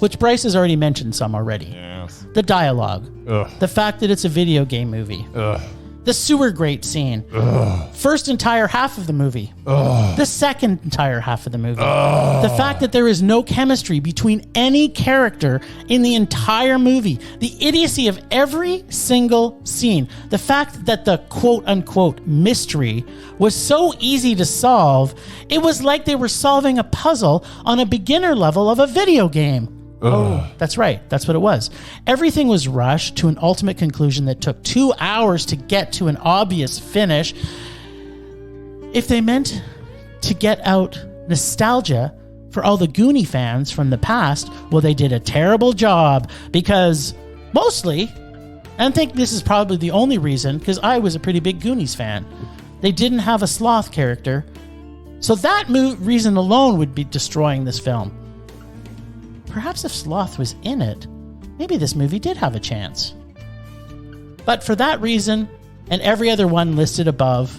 which Bryce has already mentioned some already. Yes. The dialogue. Ugh. The fact that it's a video game movie. Ugh. The sewer grate scene. Ugh. First entire half of the movie. Ugh. The second entire half of the movie. Ugh. The fact that there is no chemistry between any character in the entire movie. The idiocy of every single scene. The fact that the quote-unquote mystery was so easy to solve, it was like they were solving a puzzle on a beginner level of a video game. Oh, that's right. That's what it was. Everything was rushed to an ultimate conclusion that took 2 hours to get to an obvious finish. If they meant to get out nostalgia for all the Goonie fans from the past, well, they did a terrible job because mostly, and I think this is probably the only reason, because I was a pretty big Goonies fan, they didn't have a sloth character. So that reason alone would be destroying this film. Perhaps if Sloth was in it, maybe this movie did have a chance. But for that reason, and every other one listed above,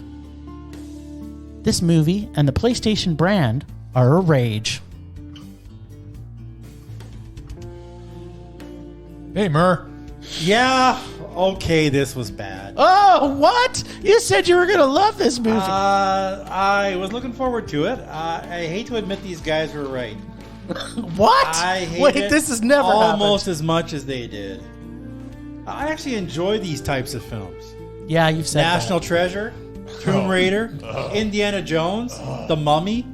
this movie and the PlayStation brand are a rage. Hey, Mur. Yeah, okay, this was bad. Oh, what? You said you were going to love this movie. I was looking forward to it. I hate to admit these guys were right. What? I hate Wait, it this has never almost happened. as much as they did. I actually enjoy these types of films. Yeah, you've said National Treasure, Tomb Raider, Indiana Jones, The Mummy.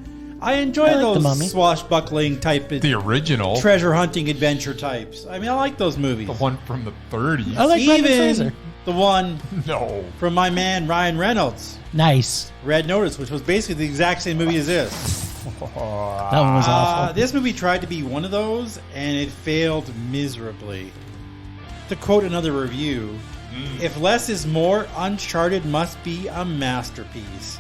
I enjoy I like The Mummy. those swashbuckling type of The original. treasure hunting adventure types. I mean, I like those movies. The one from the 30s. I like Brendan Even Fraser. the one No. from my man Ryan Reynolds, Nice. Red Notice, which was basically the exact same movie as this. That one was awful. This movie tried to be one of those, and it failed miserably. To quote another review, if less is more, Uncharted must be a masterpiece.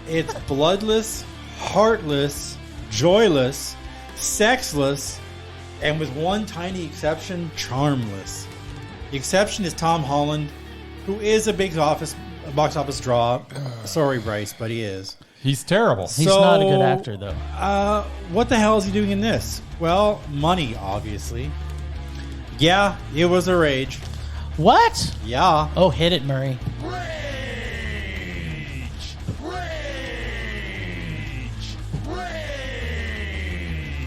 It's bloodless, heartless, joyless, sexless, and with one tiny exception, charmless. The exception is Tom Holland, who is a big box office draw. Sorry, Bryce, but he is. He's terrible. He's not a good actor, though. What the hell is he doing in this? Well, money, obviously. Yeah, it was a rage. What? Yeah. Oh, hit it, Murray.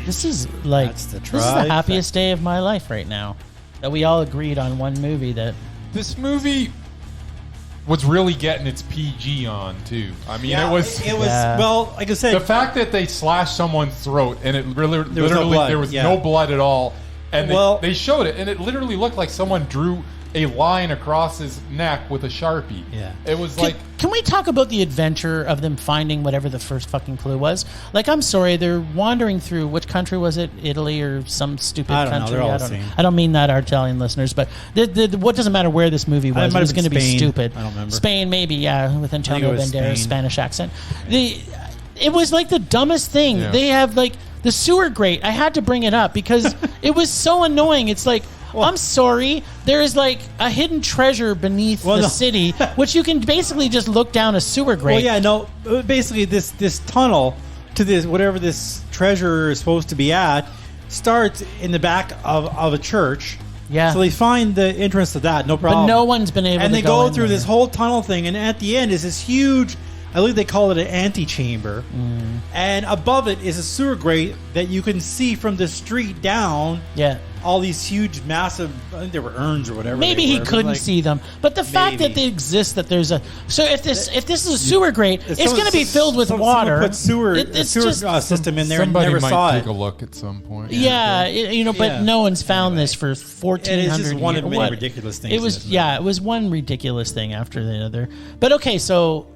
This is like That's the this is the trifecta. happiest day of my life right now. That we all agreed on one movie that This movie was really getting its PG on, too. I mean, Yeah, it was... Yeah. well, like I said, The fact that they slashed someone's throat and it really, was no literally, blood, there was yeah. no blood at all. And Well- they showed it, and it literally looked like someone drew a line across his neck with a Sharpie. Yeah. It was like... Can we talk about the adventure of them finding whatever the first fucking clue was? Like, I'm sorry, they're wandering through, which country was it? Italy or some stupid I don't know, country? they're all I the don't same. I don't mean that, our Italian listeners, but what doesn't matter where this movie was, might it was have been going to be Spain. stupid. I don't remember. Spain, maybe, yeah, with Antonio it was Banderas' Spain. Spanish accent. It was like the dumbest thing. Yeah. They have, like, the sewer grate. I had to bring it up because it was so annoying. It's like, I'm sorry, there is like a hidden treasure beneath the no. city, which you can basically just look down a sewer grate. well, yeah, no. Basically, this tunnel to this whatever this treasure is supposed to be at starts in the back of a church. Yeah. So they find the entrance to that, no But problem. no one's been able and to they go go in through there. this whole tunnel thing, and at the end is this huge. I believe they call it an antechamber, and above it is a sewer grate that you can see from the street down. Yeah. All these huge, massive. I think they were urns or whatever. Maybe they he were, but, couldn't like, see them, but the fact that maybe. they exist, that there's a so if this is a sewer grate, it's someone- going to be filled with someone water. Put sewer It's sewer just system in there and Somebody never might saw take it. a look at some point. yeah, but Yeah. no one's found this for 1400 It is just one of years. many What? ridiculous things It in was this it was one ridiculous thing after the other. But okay, so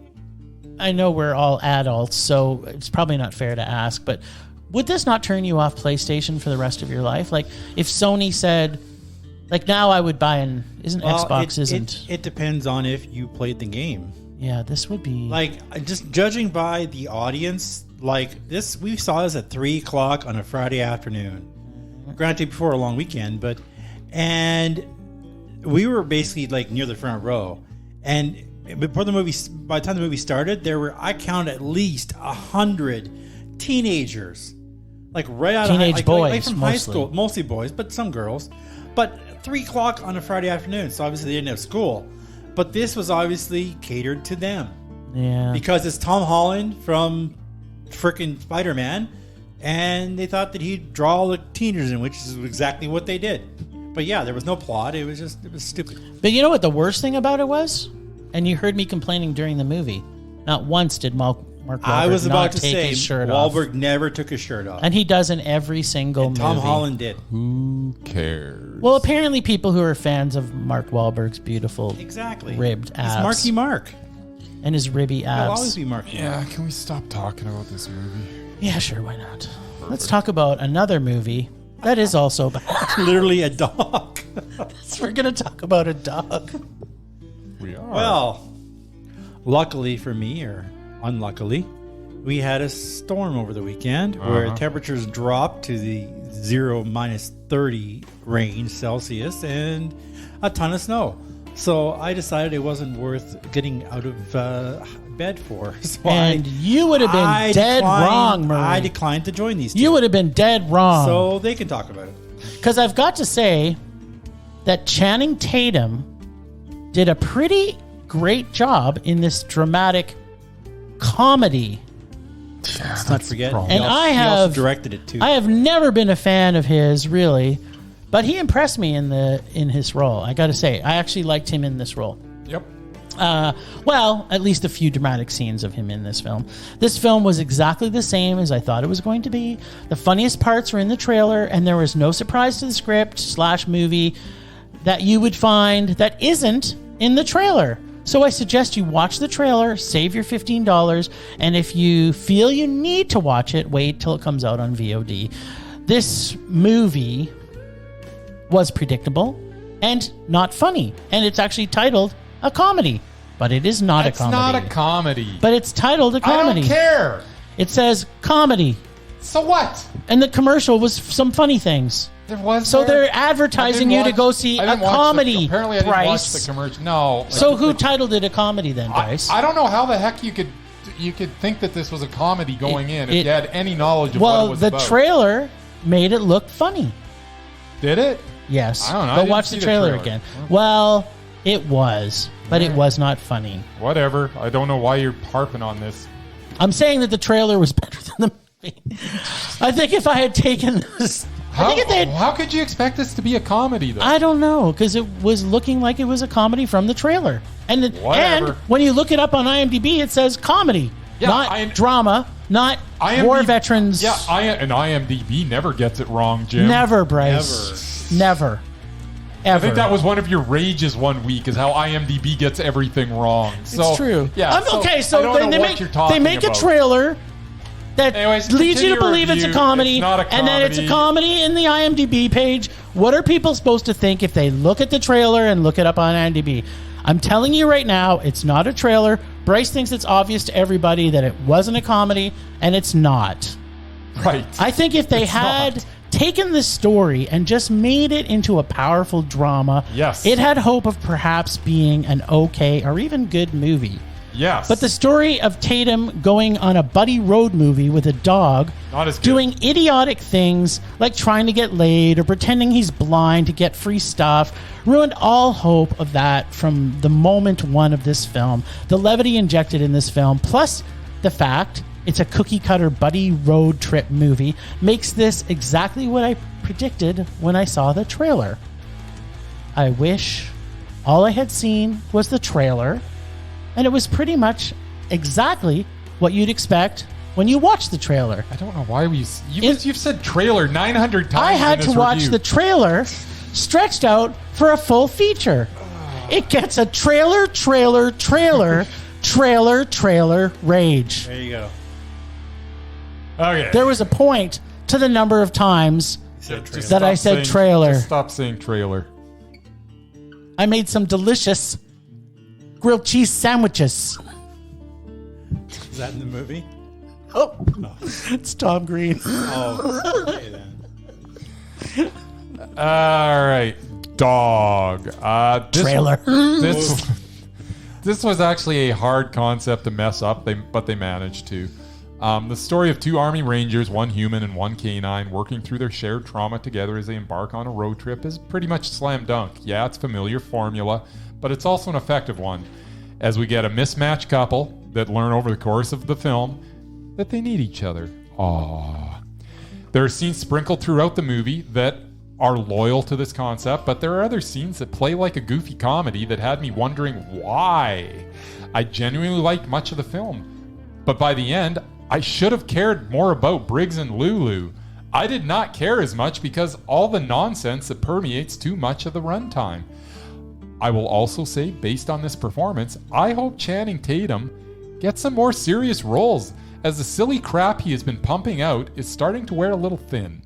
I know we're all adults, so it's probably not fair to ask, but would this not turn you off PlayStation for the rest of your life? Like if Sony said, like now I would buy an Well, Xbox isn't. It depends on if you played the game. Yeah, this would be Like just judging by the audience, like this, we saw this at 3:00 on a Friday afternoon. Granted, before a long weekend, and we were basically like near the front row, and Before the movie, by the time the movie started, I counted at least 100 teenagers, like right out Teenage of boys, from high school, mostly boys, but some girls. But 3 o'clock on a Friday afternoon, so obviously they didn't have school. But this was obviously catered to them. Yeah. Because it's Tom Holland from frickin' Spider-Man, and they thought that he'd draw all the teenagers in, which is exactly what they did. But yeah, there was no plot. It was stupid. But you know what the worst thing about it was? And you heard me complaining during the movie. Not once did Mark Wahlberg I was about to take say, his shirt Wahlberg off. never took his shirt off. And he does in every single And movie. Tom Holland did. Who cares? Well, apparently people who are fans of Mark Wahlberg's beautiful Exactly. ribbed abs. It's Marky Mark. And his ribby abs. He'll always be Marky Mark. Yeah, can we stop talking about this movie? Yeah, sure, why not? Let's talk about another movie that is also bad. Literally a dog. We're going to talk about a dog. We are. Well, luckily for me, or unluckily, we had a storm over the weekend where temperatures dropped to the 0 - 30 range Celsius and a ton of snow. So I decided it wasn't worth getting out of bed for. So And you would have been dead wrong, Murray. I declined to join these two. You would have been dead wrong. So they can talk about it. Because I've got to say that Channing Tatum did a pretty great job in this dramatic comedy. Let's not forget. wrong. And he also directed it too. I have never been a fan of his, really, but he impressed me in his role. I got to say, I actually liked him in this role. Yep. Well, at least a few dramatic scenes of him in this film. This film was exactly the same as I thought it was going to be. The funniest parts were in the trailer, and there was no surprise to the script / movie that you would find that isn't in the trailer. So I suggest you watch the trailer, save your $15, and if you feel you need to watch it, wait till it comes out on VOD. This movie was predictable and not funny, and it's actually titled a comedy, but it is not a comedy. It's not a comedy. But it's titled a comedy. I don't care. It says comedy, So what? and the commercial was some funny things. There was. So there? they're advertising you to go see a comedy. Apparently, I didn't watch Bryce. the commercial. No. So who titled it a comedy then, Bryce? I don't know how the heck you could think that this was a comedy going in if you had any knowledge of what it was the about. trailer made it look funny. Did it? Yes. I don't know. I Go didn't watch see the the trailer trailer. again. Well, it was, but it was not funny. Whatever. I don't know why you're harping on this. I'm saying that the trailer was better than the movie. I think if I had taken this, How could you expect this to be a comedy, though? I don't know, because it was looking like it was a comedy from the trailer. And Whatever. when you look it up on IMDb, it says comedy, not drama, not war veterans. Yeah, and IMDb never gets it wrong, Jim. Never, Bryce. Never. Ever. I think that was one of your rages one week, is how IMDb gets everything wrong. So, it's true. Yeah. Okay, so I don't know they what make you're talking a about. trailer that Anyways, leads you to continue believe your it's a review. comedy, It's not a and then it's a comedy. comedy in the IMDb page. What are people supposed to think if they look at the trailer and look it up on IMDb? I'm telling you right now, it's not a trailer. Bryce thinks it's obvious to everybody that it wasn't a comedy, and it's not. Right. I think if they had taken this story and just made it into a powerful drama, Yes. it had hope of perhaps being an okay or even good movie. Yes. But the story of Tatum going on a buddy road movie with a dog, Not as good. doing idiotic things like trying to get laid or pretending he's blind to get free stuff, ruined all hope of that from the moment one of this film. The levity injected in this film, plus the fact it's a cookie-cutter buddy road trip movie, makes this exactly what I predicted when I saw the trailer. I wish all I had seen was the trailer, and it was pretty much exactly what you'd expect when you watch the trailer. I don't know why you've said trailer 900 times. I had in to this watch review. the trailer stretched out for a full feature. It gets a trailer, rage. There you go. Okay. There was a point to the number of times Just that I stop said trailer. Just stop saying trailer. I made some delicious grilled cheese sandwiches. Is that in the movie? Oh, it's Tom Green. Oh, okay then. All right. Dog. Trailer. This This was actually a hard concept to mess up, but they managed to. The story of two Army Rangers, one human and one canine, working through their shared trauma together as they embark on a road trip is pretty much slam dunk. Yeah, it's a familiar formula, but it's also an effective one, as we get a mismatched couple that learn over the course of the film that they need each other. Aww. There are scenes sprinkled throughout the movie that are loyal to this concept, but there are other scenes that play like a goofy comedy that had me wondering why. I genuinely liked much of the film, but by the end, I should have cared more about Briggs and Lulu. I did not care as much because all the nonsense that permeates too much of the runtime. I will also say, based on this performance, I hope Channing Tatum gets some more serious roles, as the silly crap he has been pumping out is starting to wear a little thin.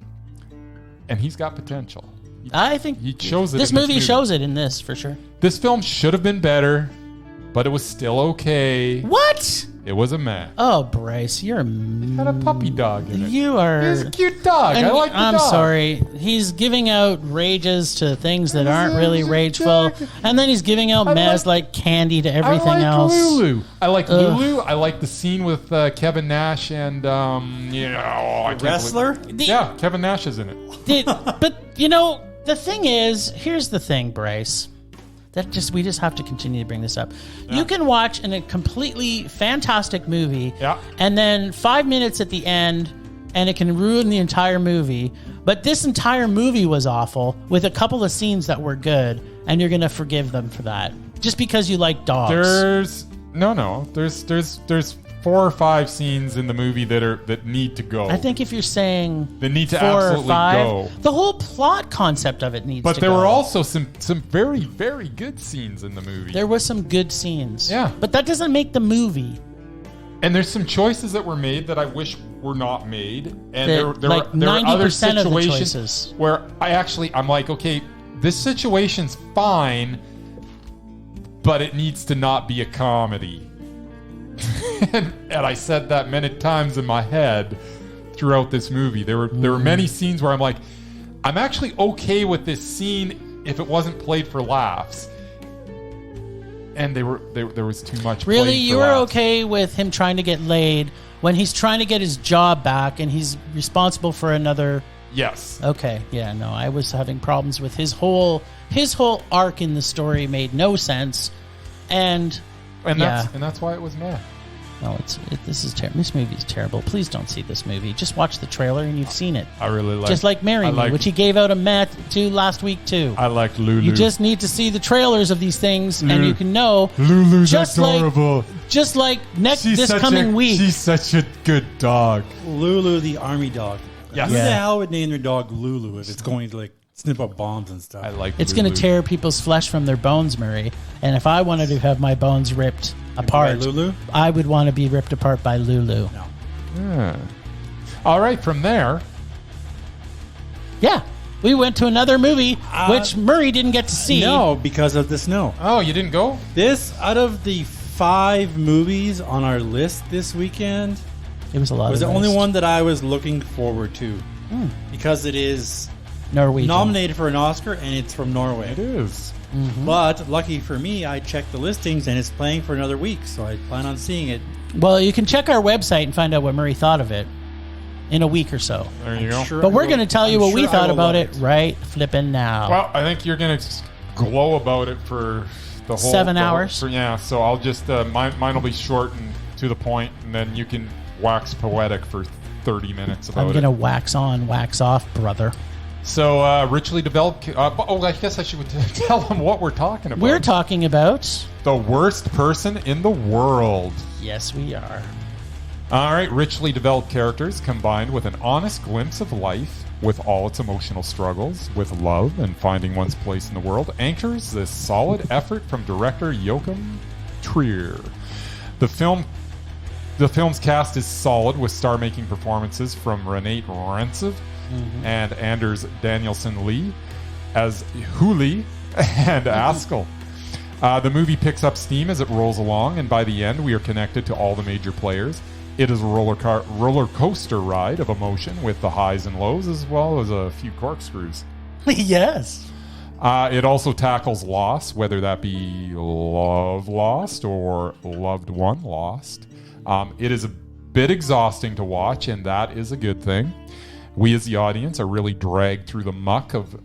And he's got potential. I think he shows it. This movie shows it in this, for sure. This film should have been better, but it was still okay. What? It was a mess. Oh, Bryce, you're a... It had a puppy dog in it. You are... He's a cute dog. I like the dog. I'm sorry. He's giving out rages to things that aren't really rageful. And then he's giving out mess like candy to everything else. Lulu. I like Lulu. I like the scene with Kevin Nash and, wrestler? Yeah, Kevin Nash is in it. But, the thing is, here's the thing, Bryce. We just have to continue to bring this up. Yeah. You can watch a completely fantastic movie, and then 5 minutes at the end, and it can ruin the entire movie. But this entire movie was awful, with a couple of scenes that were good, and you're gonna forgive them for that just because you like dogs. There's 4 or 5 scenes in the movie that need to go. I think if you're saying they need to absolutely go, the whole plot concept of it needs to go. But there were also some very, very good scenes in the movie. There were some good scenes. Yeah. But that doesn't make the movie. And there's some choices that were made that I wish were not made. And there like are other 90% of the situations choices where I'm like, okay, this situation's fine, but it needs to not be a comedy. and I said that many times in my head throughout this movie. There were many scenes where I'm like, I'm actually okay with this scene if it wasn't played for laughs. And there was too much. Really, you were okay with him trying to get laid when he's trying to get his job back and he's responsible for another. Yes. Okay. Yeah. No, I was having problems with his whole arc in the story made no sense, and that's why it was mad. No, this movie is terrible. Please don't see this movie. Just watch the trailer and you've seen it. I really like. Just like Marry Me, which he gave out a meh to last week too. I like Lulu. You just need to see the trailers of these things, and you can know. Lulu's adorable. This coming week. She's such a good dog. Lulu, the army dog. Yes. Who the hell would name their dog Lulu if it's going to snip up bombs and stuff? I like. It's going to tear people's flesh from their bones, Murray. And if I wanted to have my bones ripped apart, Lulu? I would want to be ripped apart by Lulu. No. Yeah. All right, from there. Yeah. We went to another movie, which Murray didn't get to see. No, because of the snow. Oh, you didn't go? Out of the 5 movies on our list this weekend, it was a lot. It was the only one that I was looking forward to because it is Norwegian, nominated for an Oscar, and it's from Norway. It is. Mm-hmm. But lucky for me, I checked the listings, and it's playing for another week, so I plan on seeing it. Well, you can check our website and find out what Murray thought of it in a week or so. There you go. But we're going to tell you what we thought about it right flipping now. Well, I think you're going to glow about it for the whole 7 hours. So I'll just mine will be short and to the point, and then you can wax poetic for 30 minutes about it. I'm going to wax on, wax off, brother. So, richly developed... I guess I should tell them what we're talking about. We're talking about... the worst person in the world. Yes, we are. All right, richly developed characters combined with an honest glimpse of life with all its emotional struggles, with love and finding one's place in the world, anchors this solid effort from director Joachim Trier. The film's cast is solid with star-making performances from Renate Rentsev and Anders Danielsen Lee as Huli and Askell. The movie picks up steam as it rolls along, and by the end, we are connected to all the major players. It is a roller coaster ride of emotion with the highs and lows, as well as a few corkscrews. Yes. It also tackles loss, whether that be love lost or loved one lost. It is a bit exhausting to watch, and that is a good thing. We as the audience are really dragged through the muck of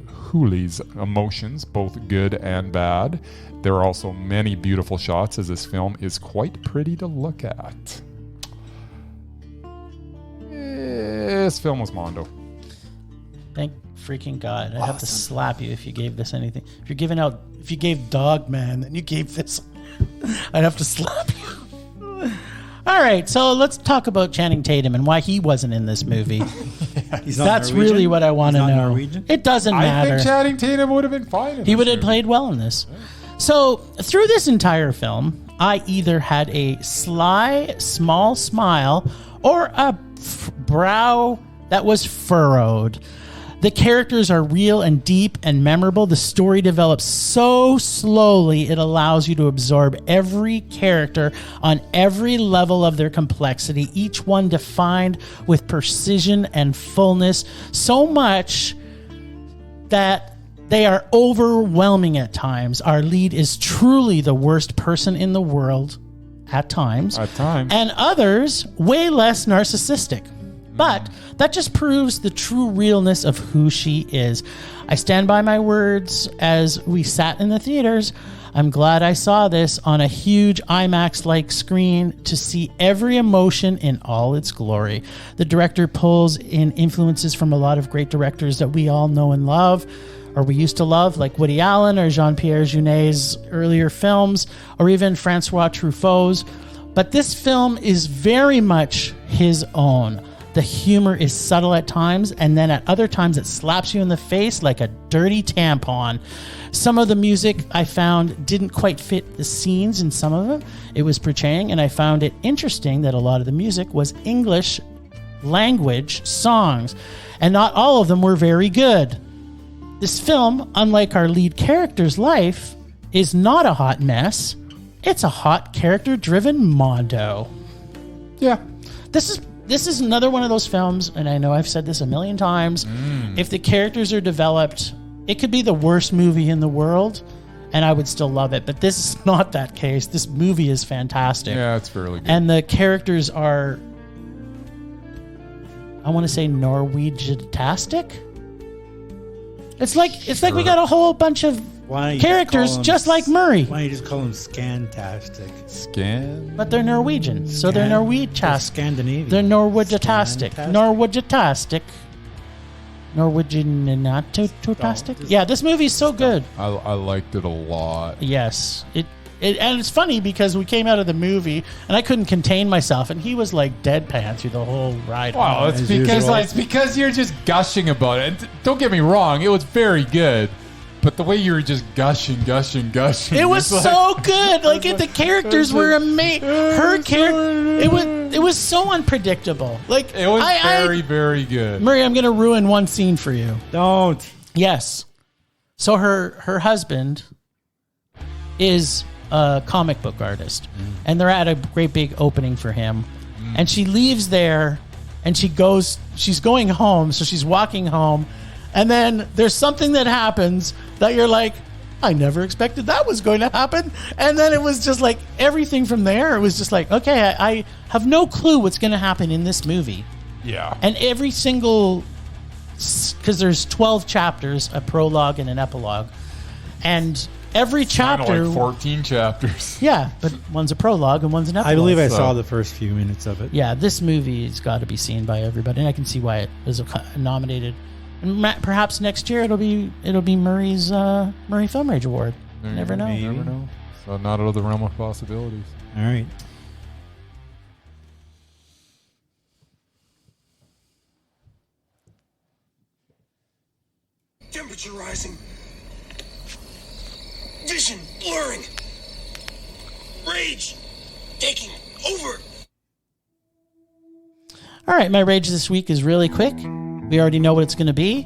Hooley's emotions, both good and bad. There are also many beautiful shots, as this film is quite pretty to look at. This film was Mondo. Thank freaking God. I'd have to slap you if you gave this anything. If you gave Dog Man, then you gave this. I'd have to slap you. All right, so let's talk about Channing Tatum and why he wasn't in this movie. That's really what I want to know. Norwegian? It doesn't matter. I think Channing Tatum would have been fine. He would have played well in this. So through this entire film, I either had a sly, small smile or a brow that was furrowed. The characters are real and deep and memorable. The story develops so slowly, it allows you to absorb every character on every level of their complexity, each one defined with precision and fullness, so much that they are overwhelming at times. Our lead is truly the worst person in the world at times. And others way less narcissistic. But that just proves the true realness of who she is. I stand by my words as we sat in the theaters. I'm glad I saw this on a huge IMAX-like screen to see every emotion in all its glory. The director pulls in influences from a lot of great directors that we all know and love, or we used to love, like Woody Allen or Jean-Pierre Jeunet's earlier films, or even Francois Truffaut's. But this film is very much his own. The humor is subtle at times, and then at other times it slaps you in the face like a dirty tampon. Some of the music I found didn't quite fit the scenes in some of them it was portraying, and I found it interesting that a lot of the music was English language songs, and not all of them were very good. This film, unlike our lead character's life, is not a hot mess. It's a hot character-driven mondo. Yeah. This is another one of those films, and I know I've said this a million times. If the characters are developed, it could be the worst movie in the world, and I would still love it. But this is not that case. This movie is fantastic. Yeah, it's fairly good. And the characters are, I want to say, Norwegian-tastic. It's like we got a whole bunch of characters just like Murray. Why don't you just call them Scantastic? Scan? But they're Norwegian, so they're Norwegian-tastic. Scandinavian. They're Norwegian-tastic. Norwegian-tastic. Norwegian-tastic? Yeah, this movie's so good. I liked it a lot. Yes. And it's funny because we came out of the movie and I couldn't contain myself, and he was like deadpan through the whole ride. Wow, it's because you're just gushing about it. And don't get me wrong, it was very good. But the way you were just gushing. It was so good. Like, the characters were amazing. Her character, it was so unpredictable. Like, it was very, very good. Murray, I'm going to ruin one scene for you. Don't. Yes. So her husband is a comic book artist, and they're at a great big opening for him. And she leaves there, and she's going home, so she's walking home. And then there's something that happens that you're like, I never expected that was going to happen. And then it was just like everything from there. It was just like, okay, I have no clue what's going to happen in this movie. Yeah. And every single, because there's 12 chapters, a prologue and an epilogue. And every chapter. Kind of like 14 chapters. Yeah, but one's a prologue and one's an epilogue. I believe I saw the first few minutes of it. Yeah, this movie has got to be seen by everybody. And I can see why it was nominated. And perhaps next year it'll be Murray's Murray Film Rage Award. Never know. Never know. So not out of the realm of possibilities. All right. Temperature rising. Vision blurring. Rage taking over. All right, my rage this week is really quick. We already know what it's going to be.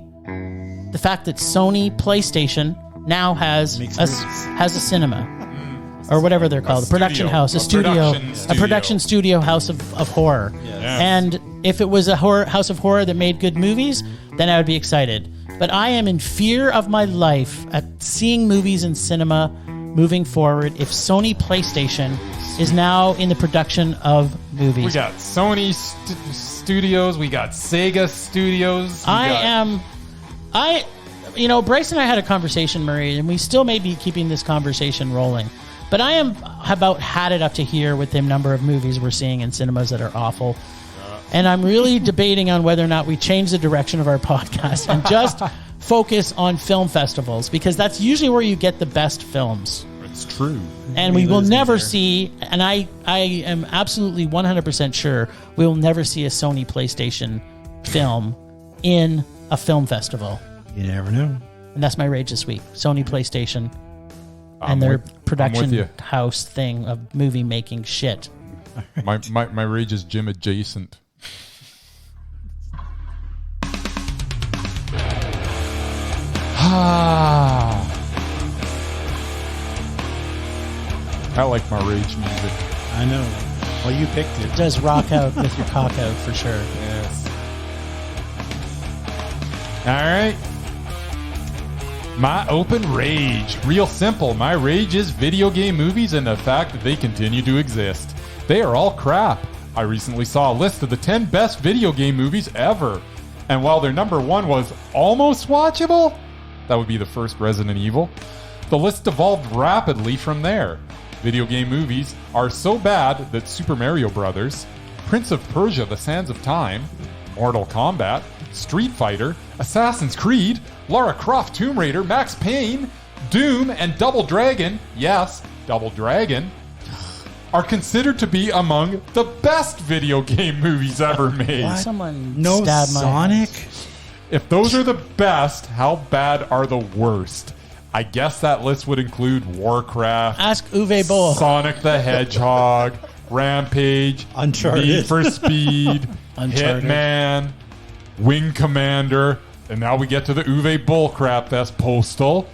The fact that Sony PlayStation now has a cinema, or whatever they're called, a production studio house of horror. Yes. And if it was a house of horror that made good movies, then I would be excited. But I am in fear of my life at seeing movies in cinema moving forward if Sony PlayStation is now in the production of movies. We got Sony Studios. We got Sega Studios. Bryce and I had a conversation, Murray, and we still may be keeping this conversation rolling. But I am about had it up to here with the number of movies we're seeing in cinemas that are awful. And I'm really debating on whether or not we change the direction of our podcast and just focus on film festivals, because that's usually where you get the best films. It's true. And we will never see, and I am absolutely 100% sure we will never see a Sony PlayStation film in a film festival. You never know. And that's my rage this week. Sony PlayStation and their production house thing of movie making shit. My rage is Jim adjacent. I like my rage music. I know. Well, you picked it. It does rock out with your cock out for sure. Yes. All right. My open rage. Real simple. My rage is video game movies and the fact that they continue to exist. They are all crap. I recently saw a list of the 10 best video game movies ever. And while their number one was almost watchable, that would be the first Resident Evil, the list evolved rapidly from there. Video game movies are so bad that Super Mario Bros., Prince of Persia: The Sands of Time, Mortal Kombat, Street Fighter, Assassin's Creed, Lara Croft Tomb Raider, Max Payne, Doom, and Double Dragon, yes, Double Dragon, are considered to be among the best video game movies ever made. Someone No stabbed my Sonic? ass. If those are the best, how bad are the worst? I guess that list would include Warcraft, Ask Uwe Boll. Sonic the Hedgehog, Rampage, Uncharted. Need for Speed, Uncharted. Hitman, Wing Commander, and now we get to the Uwe Boll crap fest. Postal,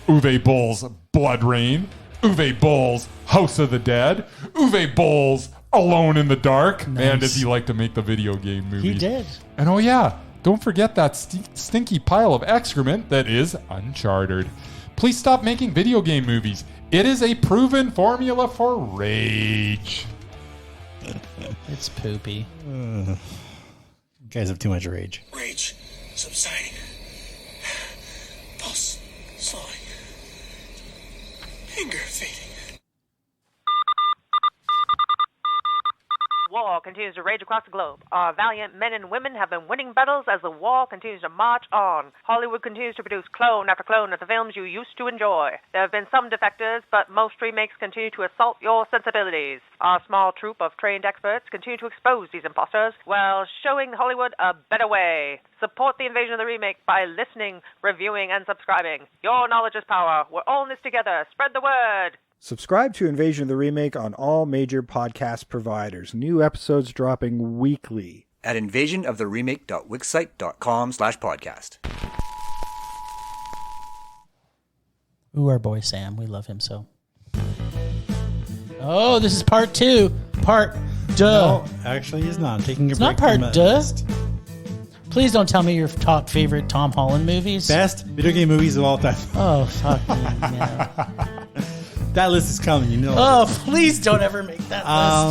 Uwe Boll's Blood Rain, Uwe Boll's House of the Dead, Uwe Boll's Alone in the Dark. Nice. Man, does he like to make the video game movies. He did. And oh yeah, don't forget that stinky pile of excrement that is Uncharted. Please stop making video game movies. It is a proven formula for rage. It's poopy. You guys have too much rage. Rage subsiding. Pulse slowing. Anger fading. War continues to rage across the globe. Our valiant men and women have been winning battles as the war continues to march on. Hollywood continues to produce clone after clone of the films you used to enjoy. There have been some defectors, but most remakes continue to assault your sensibilities. Our small troop of trained experts continue to expose these imposters while showing Hollywood a better way. Support the invasion of the remake by listening, reviewing, and subscribing. Your knowledge is power. We're all in this together. Spread the word. Subscribe to Invasion of the Remake on all major podcast providers. New episodes dropping weekly. At invasionoftheremake.wixsite.com/podcast. Ooh, our boy Sam. We love him so. Oh, this is part 2. Part duh. No, actually, it's not. I'm taking a It's break not part from that duh. list. Please don't tell me your top favorite Tom Holland movies. Best video game movies of all time. Oh, fuck me. Yeah. That list is coming, you know. Oh, please don't ever make that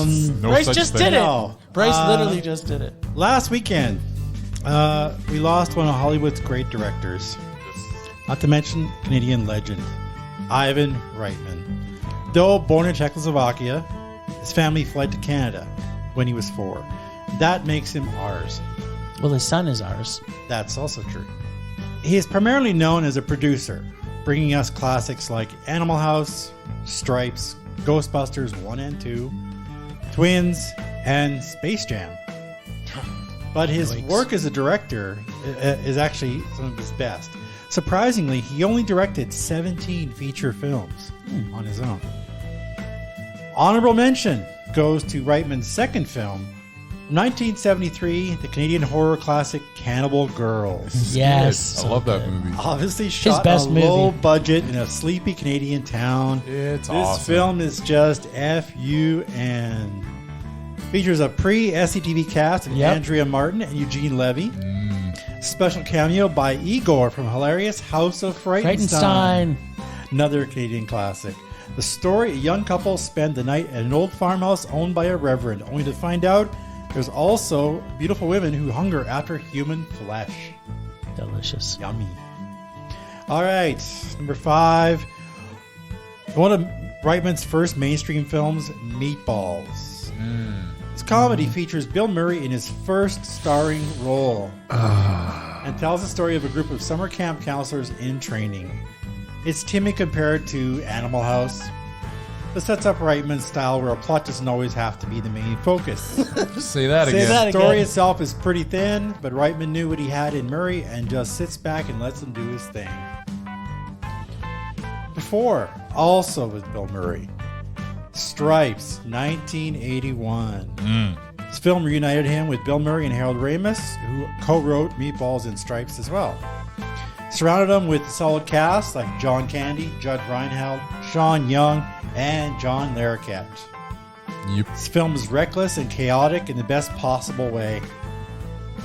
list. No Bryce such just thing. did it. No. Bryce literally just did it. Last weekend, we lost one of Hollywood's great directors. Not to mention Canadian legend, Ivan Reitman. Though born in Czechoslovakia, his family fled to Canada when he was 4. That makes him ours. Well, his son is ours. That's also true. He is primarily known as a producer, bringing us classics like Animal House, Stripes, Ghostbusters 1 and 2, Twins, and Space Jam. But his work as a director is actually some of his best. Surprisingly, he only directed 17 feature films on his own. Honorable mention goes to Reitman's second film, 1973, the Canadian horror classic Cannibal Girls. Yes. I love that movie. Obviously shot best a movie. low budget in a sleepy Canadian town. It's This awesome. film is just F-U-N. Features a pre-SCTV cast of Yep. Andrea Martin and Eugene Levy. Special cameo by Igor from hilarious House of Frightenstein. Another Canadian classic. The story, a young couple spend the night at an old farmhouse owned by a reverend, only to find out there's also beautiful women who hunger after human flesh. Delicious. Yummy. All right, number 5. One of Reitman's first mainstream films, Meatballs. This comedy features Bill Murray in his first starring role and tells the story of a group of summer camp counselors in training. It's timid compared to Animal House, but sets up Reitman's style where a plot doesn't always have to be the main focus. Say that again. The story itself is pretty thin, but Reitman knew what he had in Murray and just sits back and lets him do his thing. Before, also with Bill Murray, Stripes, 1981. This film reunited him with Bill Murray and Harold Ramis, who co-wrote Meatballs and Stripes as well. Surrounded him with a solid cast like John Candy, Judd Reinhold, Sean Young, and John Larroquette. Yep. This film is reckless and chaotic in the best possible way.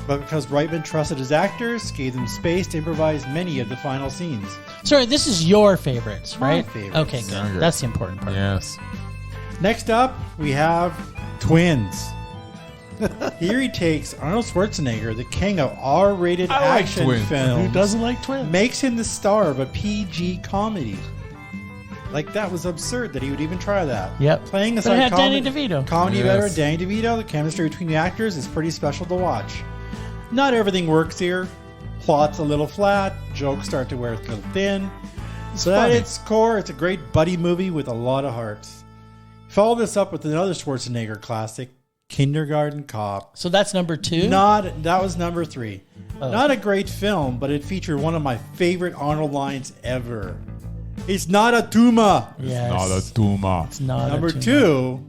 But because Reitman trusted his actors, gave them space to improvise many of the final scenes. Sorry, this is your favorites, right? My favorites. Okay, good. Okay. That's the important part. Yes. Next up, we have Twins. Here he takes Arnold Schwarzenegger, the king of R-rated I like action Twins. films. Who doesn't like twins? Makes him the star of a PG comedy. Like, that was absurd that he would even try that. Yep. Playing But aside it had Danny DeVito. comedy Yes. veteran Danny DeVito, the chemistry between the actors is pretty special to watch. Not everything works here. Plot's a little flat. Jokes start to wear a little thin. So at funny. its core, it's a great buddy movie with a lot of heart. Follow this up with another Schwarzenegger classic, Kindergarten Cop. So that's number 2? That was number 3. Oh. Not a great film, but it featured one of my favorite Arnold lines ever. It's not a tumor. Yes. Not a tumor. It's not Number a tumor. 2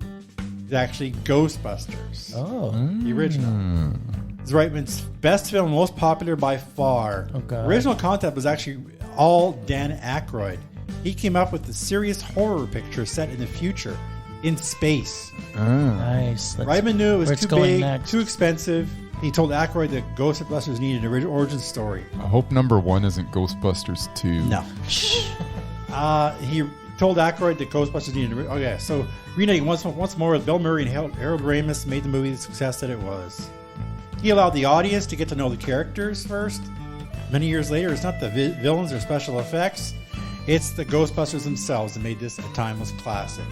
is actually Ghostbusters. Oh. The original. It's Reitman's best film, most popular by far. Oh, God. Original concept was actually all Dan Aykroyd. He came up with the serious horror picture set in the future, in space. Nice. That's Reitman knew it was where it's too going big, next. too expensive. He told Aykroyd that Ghostbusters needed an original origin story. I hope number 1 isn't Ghostbusters 2. No. He told Aykroyd that Ghostbusters needed an original... Okay, so reuniting once more with Bill Murray and Harold Ramis made the movie the success that it was. He allowed the audience to get to know the characters first. Many years later, it's not the villains or special effects. It's the Ghostbusters themselves that made this a timeless classic.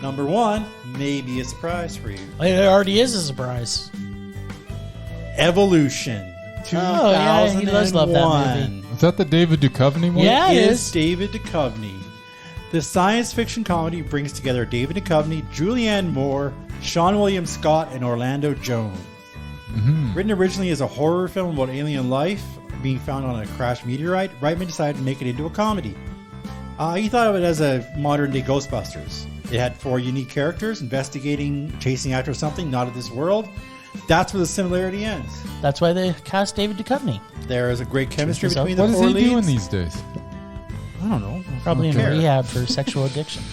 Number 1, maybe a surprise for you. It already is a surprise. Evolution. 2001. Oh, yeah, he does love that movie. Is that the David Duchovny one? Yeah, it is is. David Duchovny. The science fiction comedy brings together David Duchovny, Julianne Moore, Sean William Scott, and Orlando Jones. Written originally as a horror film about alien life being found on a crashed meteorite, Reitman decided to make it into a comedy. He thought of it as a modern-day Ghostbusters. It had 4 unique characters investigating, chasing after something not of this world. That's where the similarity ends. That's why they cast David Duchovny. There is a great chemistry between What the is 4 he leads. doing these days? I don't know. Probably in Care. rehab for sexual addiction.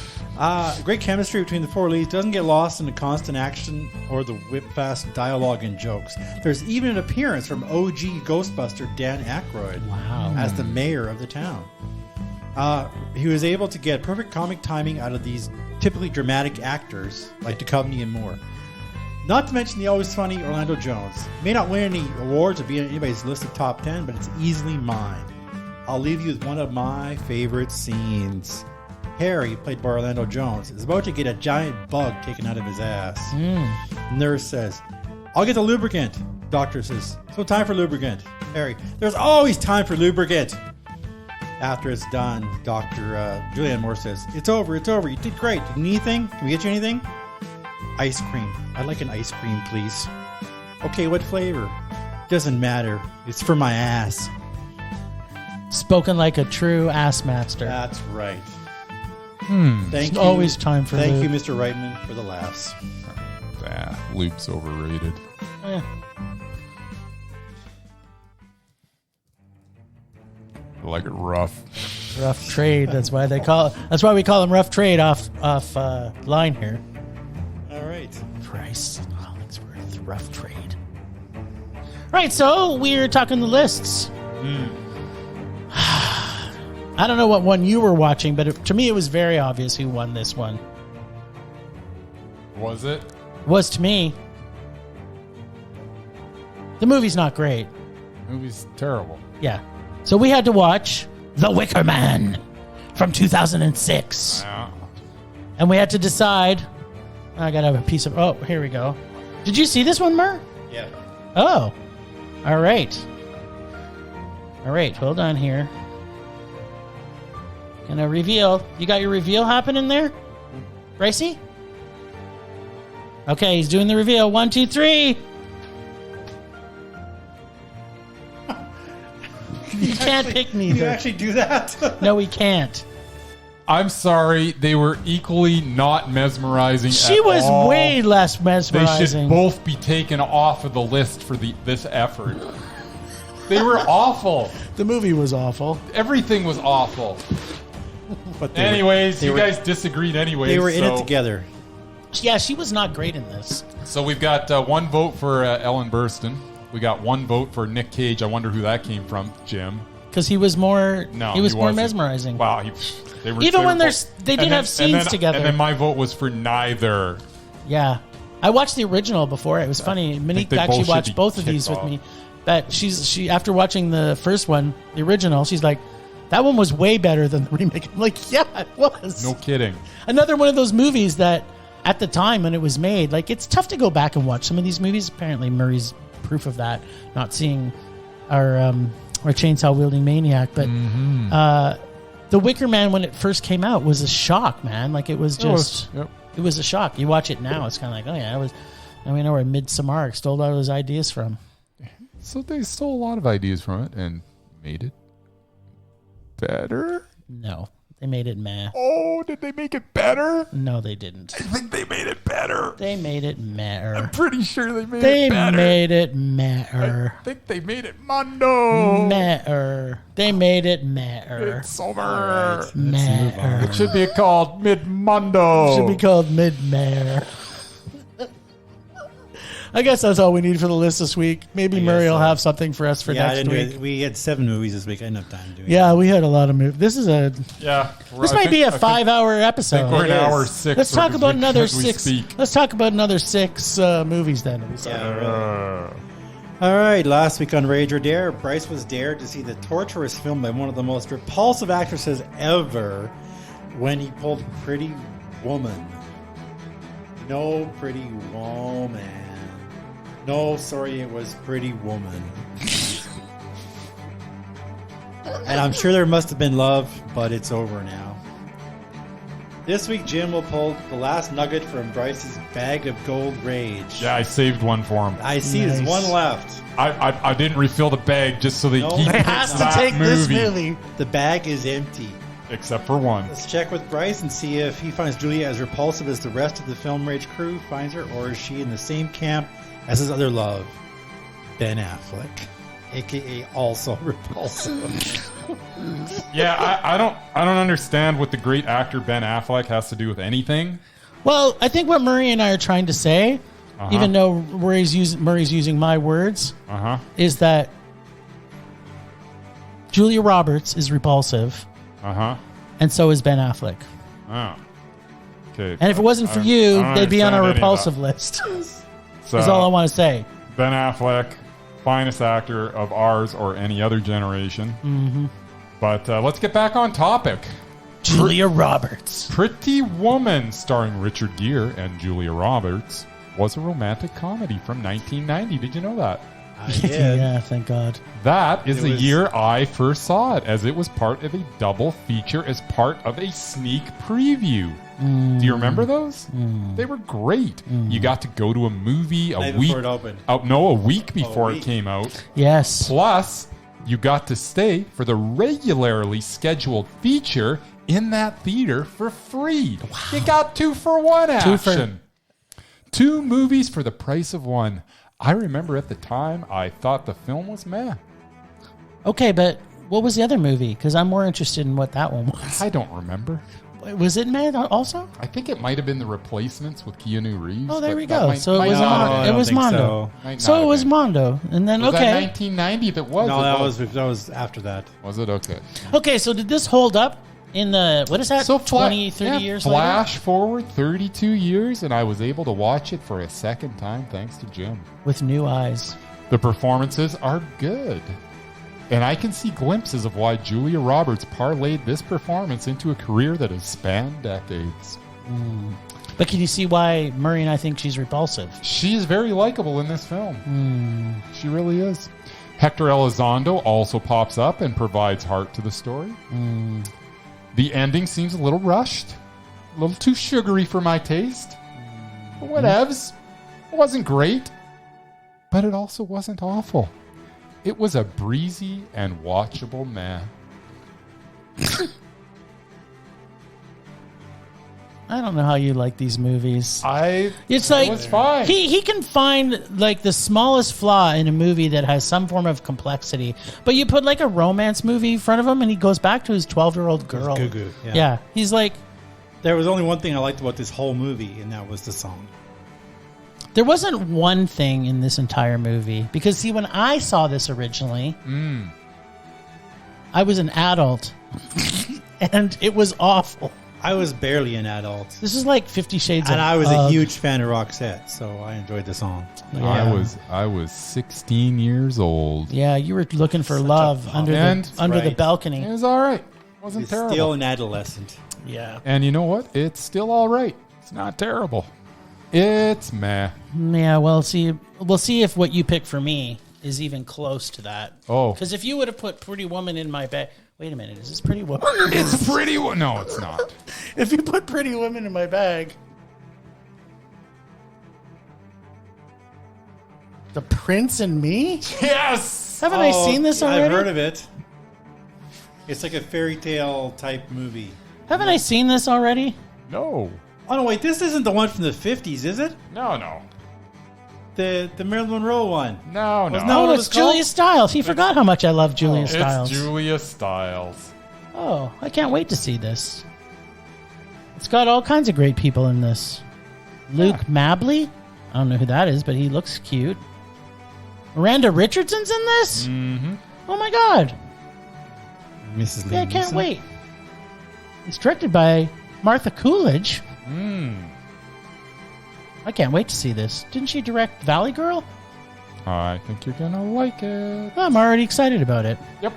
Great chemistry between the 4 leads doesn't get lost in the constant action or the whip-fast dialogue and jokes. There's even an appearance from OG Ghostbuster Dan Aykroyd Wow. as the mayor of the town. He was able to get perfect comic timing out of these typically dramatic actors like Duchovny and Moore. Not to mention the always funny Orlando Jones. May not win any awards or be on anybody's list of top 10, but it's easily mine. I'll leave you with one of my favorite scenes. Harry, played by Orlando Jones, is about to get a giant bug taken out of his ass. Nurse says, "I'll get the lubricant." Doctor says, "So time for lubricant." Harry, "There's always time for lubricant." After it's done, Dr. Julianne Moore says, "It's over, it's over. You did great. You need anything? Can we get you anything?" "Ice cream. I'd like an ice cream, please." "Okay, what flavor?" "Doesn't matter. It's for my ass." Spoken like a true ass master. That's right. Hmm. Thank you. Always time for Thank lube. you, Mr. Reitman, for the laughs. Luke's overrated. Eh. I like it rough. Rough trade. That's why they call. That's why we call him rough trade off line here. All right. Price Hollingsworth, rough trade. All Right, so we're talking the lists. I don't know what one you were watching, but to me it was very obvious who won this one. Was it? Was to me. The movie's not great. The movie's terrible. Yeah. So we had to watch The Wicker Man from 2006. Yeah. And we had to decide. I got to have a piece of... Oh, here we go. Did you see this one, Mur? Yeah. Oh. All right. All right. Hold on here. Gonna reveal. You got your reveal happening there? Brycey? Okay, he's doing the reveal. 1, 2, 3. You can't pick Can neither. you actually do that? No, we can't. I'm sorry, they were equally not mesmerizing. She at was all. way less They mesmerizing. should both be taken off of the list for this effort. They were awful. The movie was awful. Everything was awful. But Anyways, they you were- guys disagreed anyways. They were in it so- together. Yeah, she was not great in this. So we've got one vote for Ellen Burstyn. We got one vote for Nick Cage. I wonder who that came from, Jim. Because he was more. No, he was more wasn't. mesmerizing. Wow, they were Even when both- they did and have scenes then, together. And then my vote was for neither. Yeah, I watched the original before. It was funny. Monique they actually both should watched be both of these kicked with off. me. But she after watching the first one, the original, she's like, that one was way better than the remake. I'm like, yeah, it was. No kidding. Another one of those movies that at the time when it was made, like it's tough to go back and watch some of these movies. Apparently Murray's proof of that, not seeing our chainsaw wielding maniac. But The Wicker Man, when it first came out, was a shock, man. Like it was just, Yep. it was a shock. You watch it now, it's kind of like, oh yeah, it was. Now we know where Midsommar stole all those ideas from. So they stole a lot of ideas from it and made it better. No, they made it meh. Oh, did they make it better? No, they didn't. I think they made it better. They made it I'm meh. pretty sure they made They it better. made it meh. I think they made it Mundo. Meh. They made it meh. It's over. Meh. It should be called Mid-Mundo. Should be called Mid-Mare. I guess that's all we need for the list this week. Maybe Murray will have something for us for Yeah, I next didn't. week. We had 7 movies this week. I didn't have time to do it. Yeah, we had a lot of movies. This is a. Yeah. This might be a 5-hour I episode. think we're in It is. hour 6. Let's talk about another as we 6. speak. Let's talk about another 6 movies then. Yeah, really. All right, last week on Rage or Dare, Bryce was dared to see the torturous film by one of the most repulsive actresses ever when he pulled Pretty Woman. No Pretty Woman. No, sorry, it was Pretty Woman. And I'm sure there must have been love, but it's over now. This week, Jim will pull the last nugget from Bryce's bag of gold rage. Yeah, I saved one for him. I see there's one left. I didn't refill the bag just so that No, he it could has to that Take this movie. movie. The bag is empty. Except for one. Let's check with Bryce and see if he finds Julia as repulsive as the rest of the Film Rage crew finds her, or is she in the same camp as his other love, Ben Affleck, aka also repulsive. Yeah, I don't understand what the great actor Ben Affleck has to do with anything. Well, I think what Murray and I are trying to say, even though Murray's using my words, is that Julia Roberts is repulsive, and so is Ben Affleck. Oh. Okay. And if it wasn't for you, they'd be on our repulsive list. So, That's all I want to say. Ben Affleck, finest actor of ours or any other generation. Mm-hmm. But let's get back on topic. Julia Roberts. Pretty Woman, starring Richard Gere and Julia Roberts, was a romantic comedy from 1990. Did you know that? I did. Yeah, thank God. That is It the was- year I first saw it, as it was part of a double feature as part of a sneak preview. Do you remember those? They were great. You got to go to a movie a Night week. before it opened. A week before week. it came out. Yes. Plus, you got to stay for the regularly scheduled feature in that theater for free. You got 2-for-1 action. 2 movies for the price of one. I remember at the time I thought the film was meh. Okay, but what was the other movie? Because I'm more interested in what that one was. I don't remember. Was it made also? I think it might have been the replacements with Keanu Reeves. Oh, there but we that go. might- So might it was not have been. it was Mondo. Might not So it have was been. Mondo, and then Was that okay, 1990 that was? No, It that was after that. Was it? Okay. okay. So did this hold up in the what is that? So 20, 30 years later. flash forward 32 years, and I was able to watch it for a second time thanks to Jim. With new eyes. The performances are good. And I can see glimpses of why Julia Roberts parlayed this performance into a career that has spanned decades. But can you see why Murray and I think she's repulsive? She is very likable in this film. She really is. Hector Elizondo also pops up and provides heart to the story. The ending seems a little rushed, a little too sugary for my taste. But whatevs. It wasn't great, but it also wasn't awful. It was a breezy and watchable meh. I don't know how you like these movies. It's it like was fine. he can find like the smallest flaw in a movie that has some form of complexity, but you put like a romance movie in front of him and he goes back to his 12-year-old girl. Goo-goo, yeah. Yeah, he's like, There was only one thing I liked about this whole movie, and that was the song. there wasn't one thing in this entire movie because see, when I saw this originally, I was an adult and it was awful. I was barely an adult. This is like 50 Shades And of I was a Ugh. huge fan of Roxette, so I enjoyed the song. Yeah. I was 16 years old. Yeah, you were looking for love under And- the Right. balcony. It was all right. Wasn't He's terrible. still an adolescent. Yeah. And you know what? It's still all right. It's not terrible. It's meh. Yeah, well, we'll see if what you pick for me is even close to that. Oh. Because if you would have put Pretty Woman in my bag... Wait a minute, is this Pretty Woman? It's pretty. No, it's not. If you put Pretty Woman in my bag... The Prince and Me? Yes. Haven't I seen this already? I've heard of it. It's like a fairy tale type movie. Haven't I seen this already? No. Oh, no, wait, this isn't the one from the 50s, is it? No. The Marilyn Monroe one. No. Wasn't that No, what it it's was called? Julia Stiles. He forgot how much I love Julia Stiles. It's Julia Stiles. Oh, I can't wait to see this. It's got all kinds of great people in this. Luke Mabley? I don't know who that is, but he looks cute. Miranda Richardson's in this? Mm-hmm. Oh my god. Mrs. Yeah, I can't wait. It's directed by Martha Coolidge. I can't wait to see this. Didn't she direct Valley Girl? I think you're gonna like it. I'm already excited about it. Yep.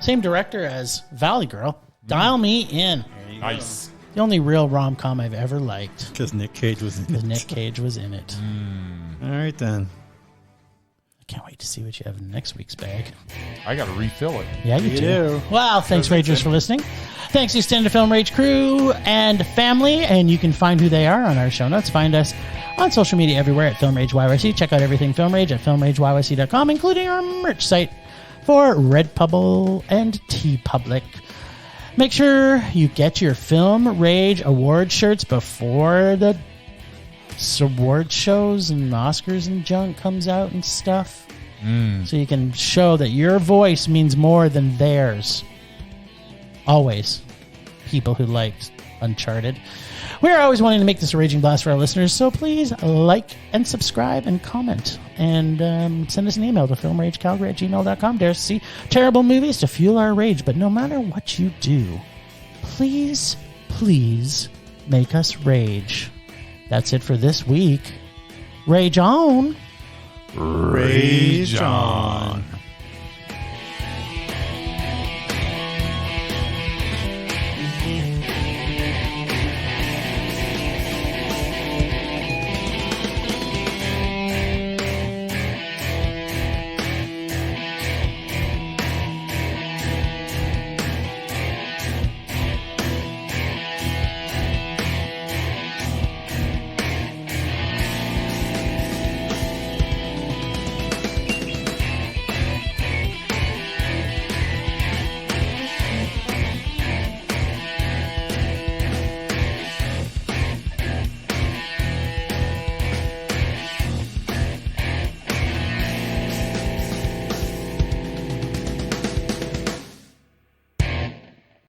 Same director as Valley Girl. Dial me in. Nice. The only real rom-com I've ever liked. Because Nick Cage was in Because it. Nick Cage was in it. All right, then. I can't wait to see what you have in next week's bag. I gotta refill it. Yeah, you do. Well, thanks, Ragers, for listening. Thanks, to extended Film Rage crew and family, and you can find who they are on our show notes. Find us on social media everywhere at Film Rage YYC. Check out everything Film Rage at filmrageyyc.com, including our merch site for Redbubble and TeePublic. Make sure you get your Film Rage award shirts before the award shows and Oscars and junk comes out and stuff. So you can show that your voice means more than theirs. Always. People who liked Uncharted. We're always wanting to make this a raging blast for our listeners, so please like and subscribe and comment. And send us an email to filmragecalgary@gmail.com. Dare to see terrible movies to fuel our rage. But no matter what you do, please, please make us rage. That's it for this week. Rage on. Rage on.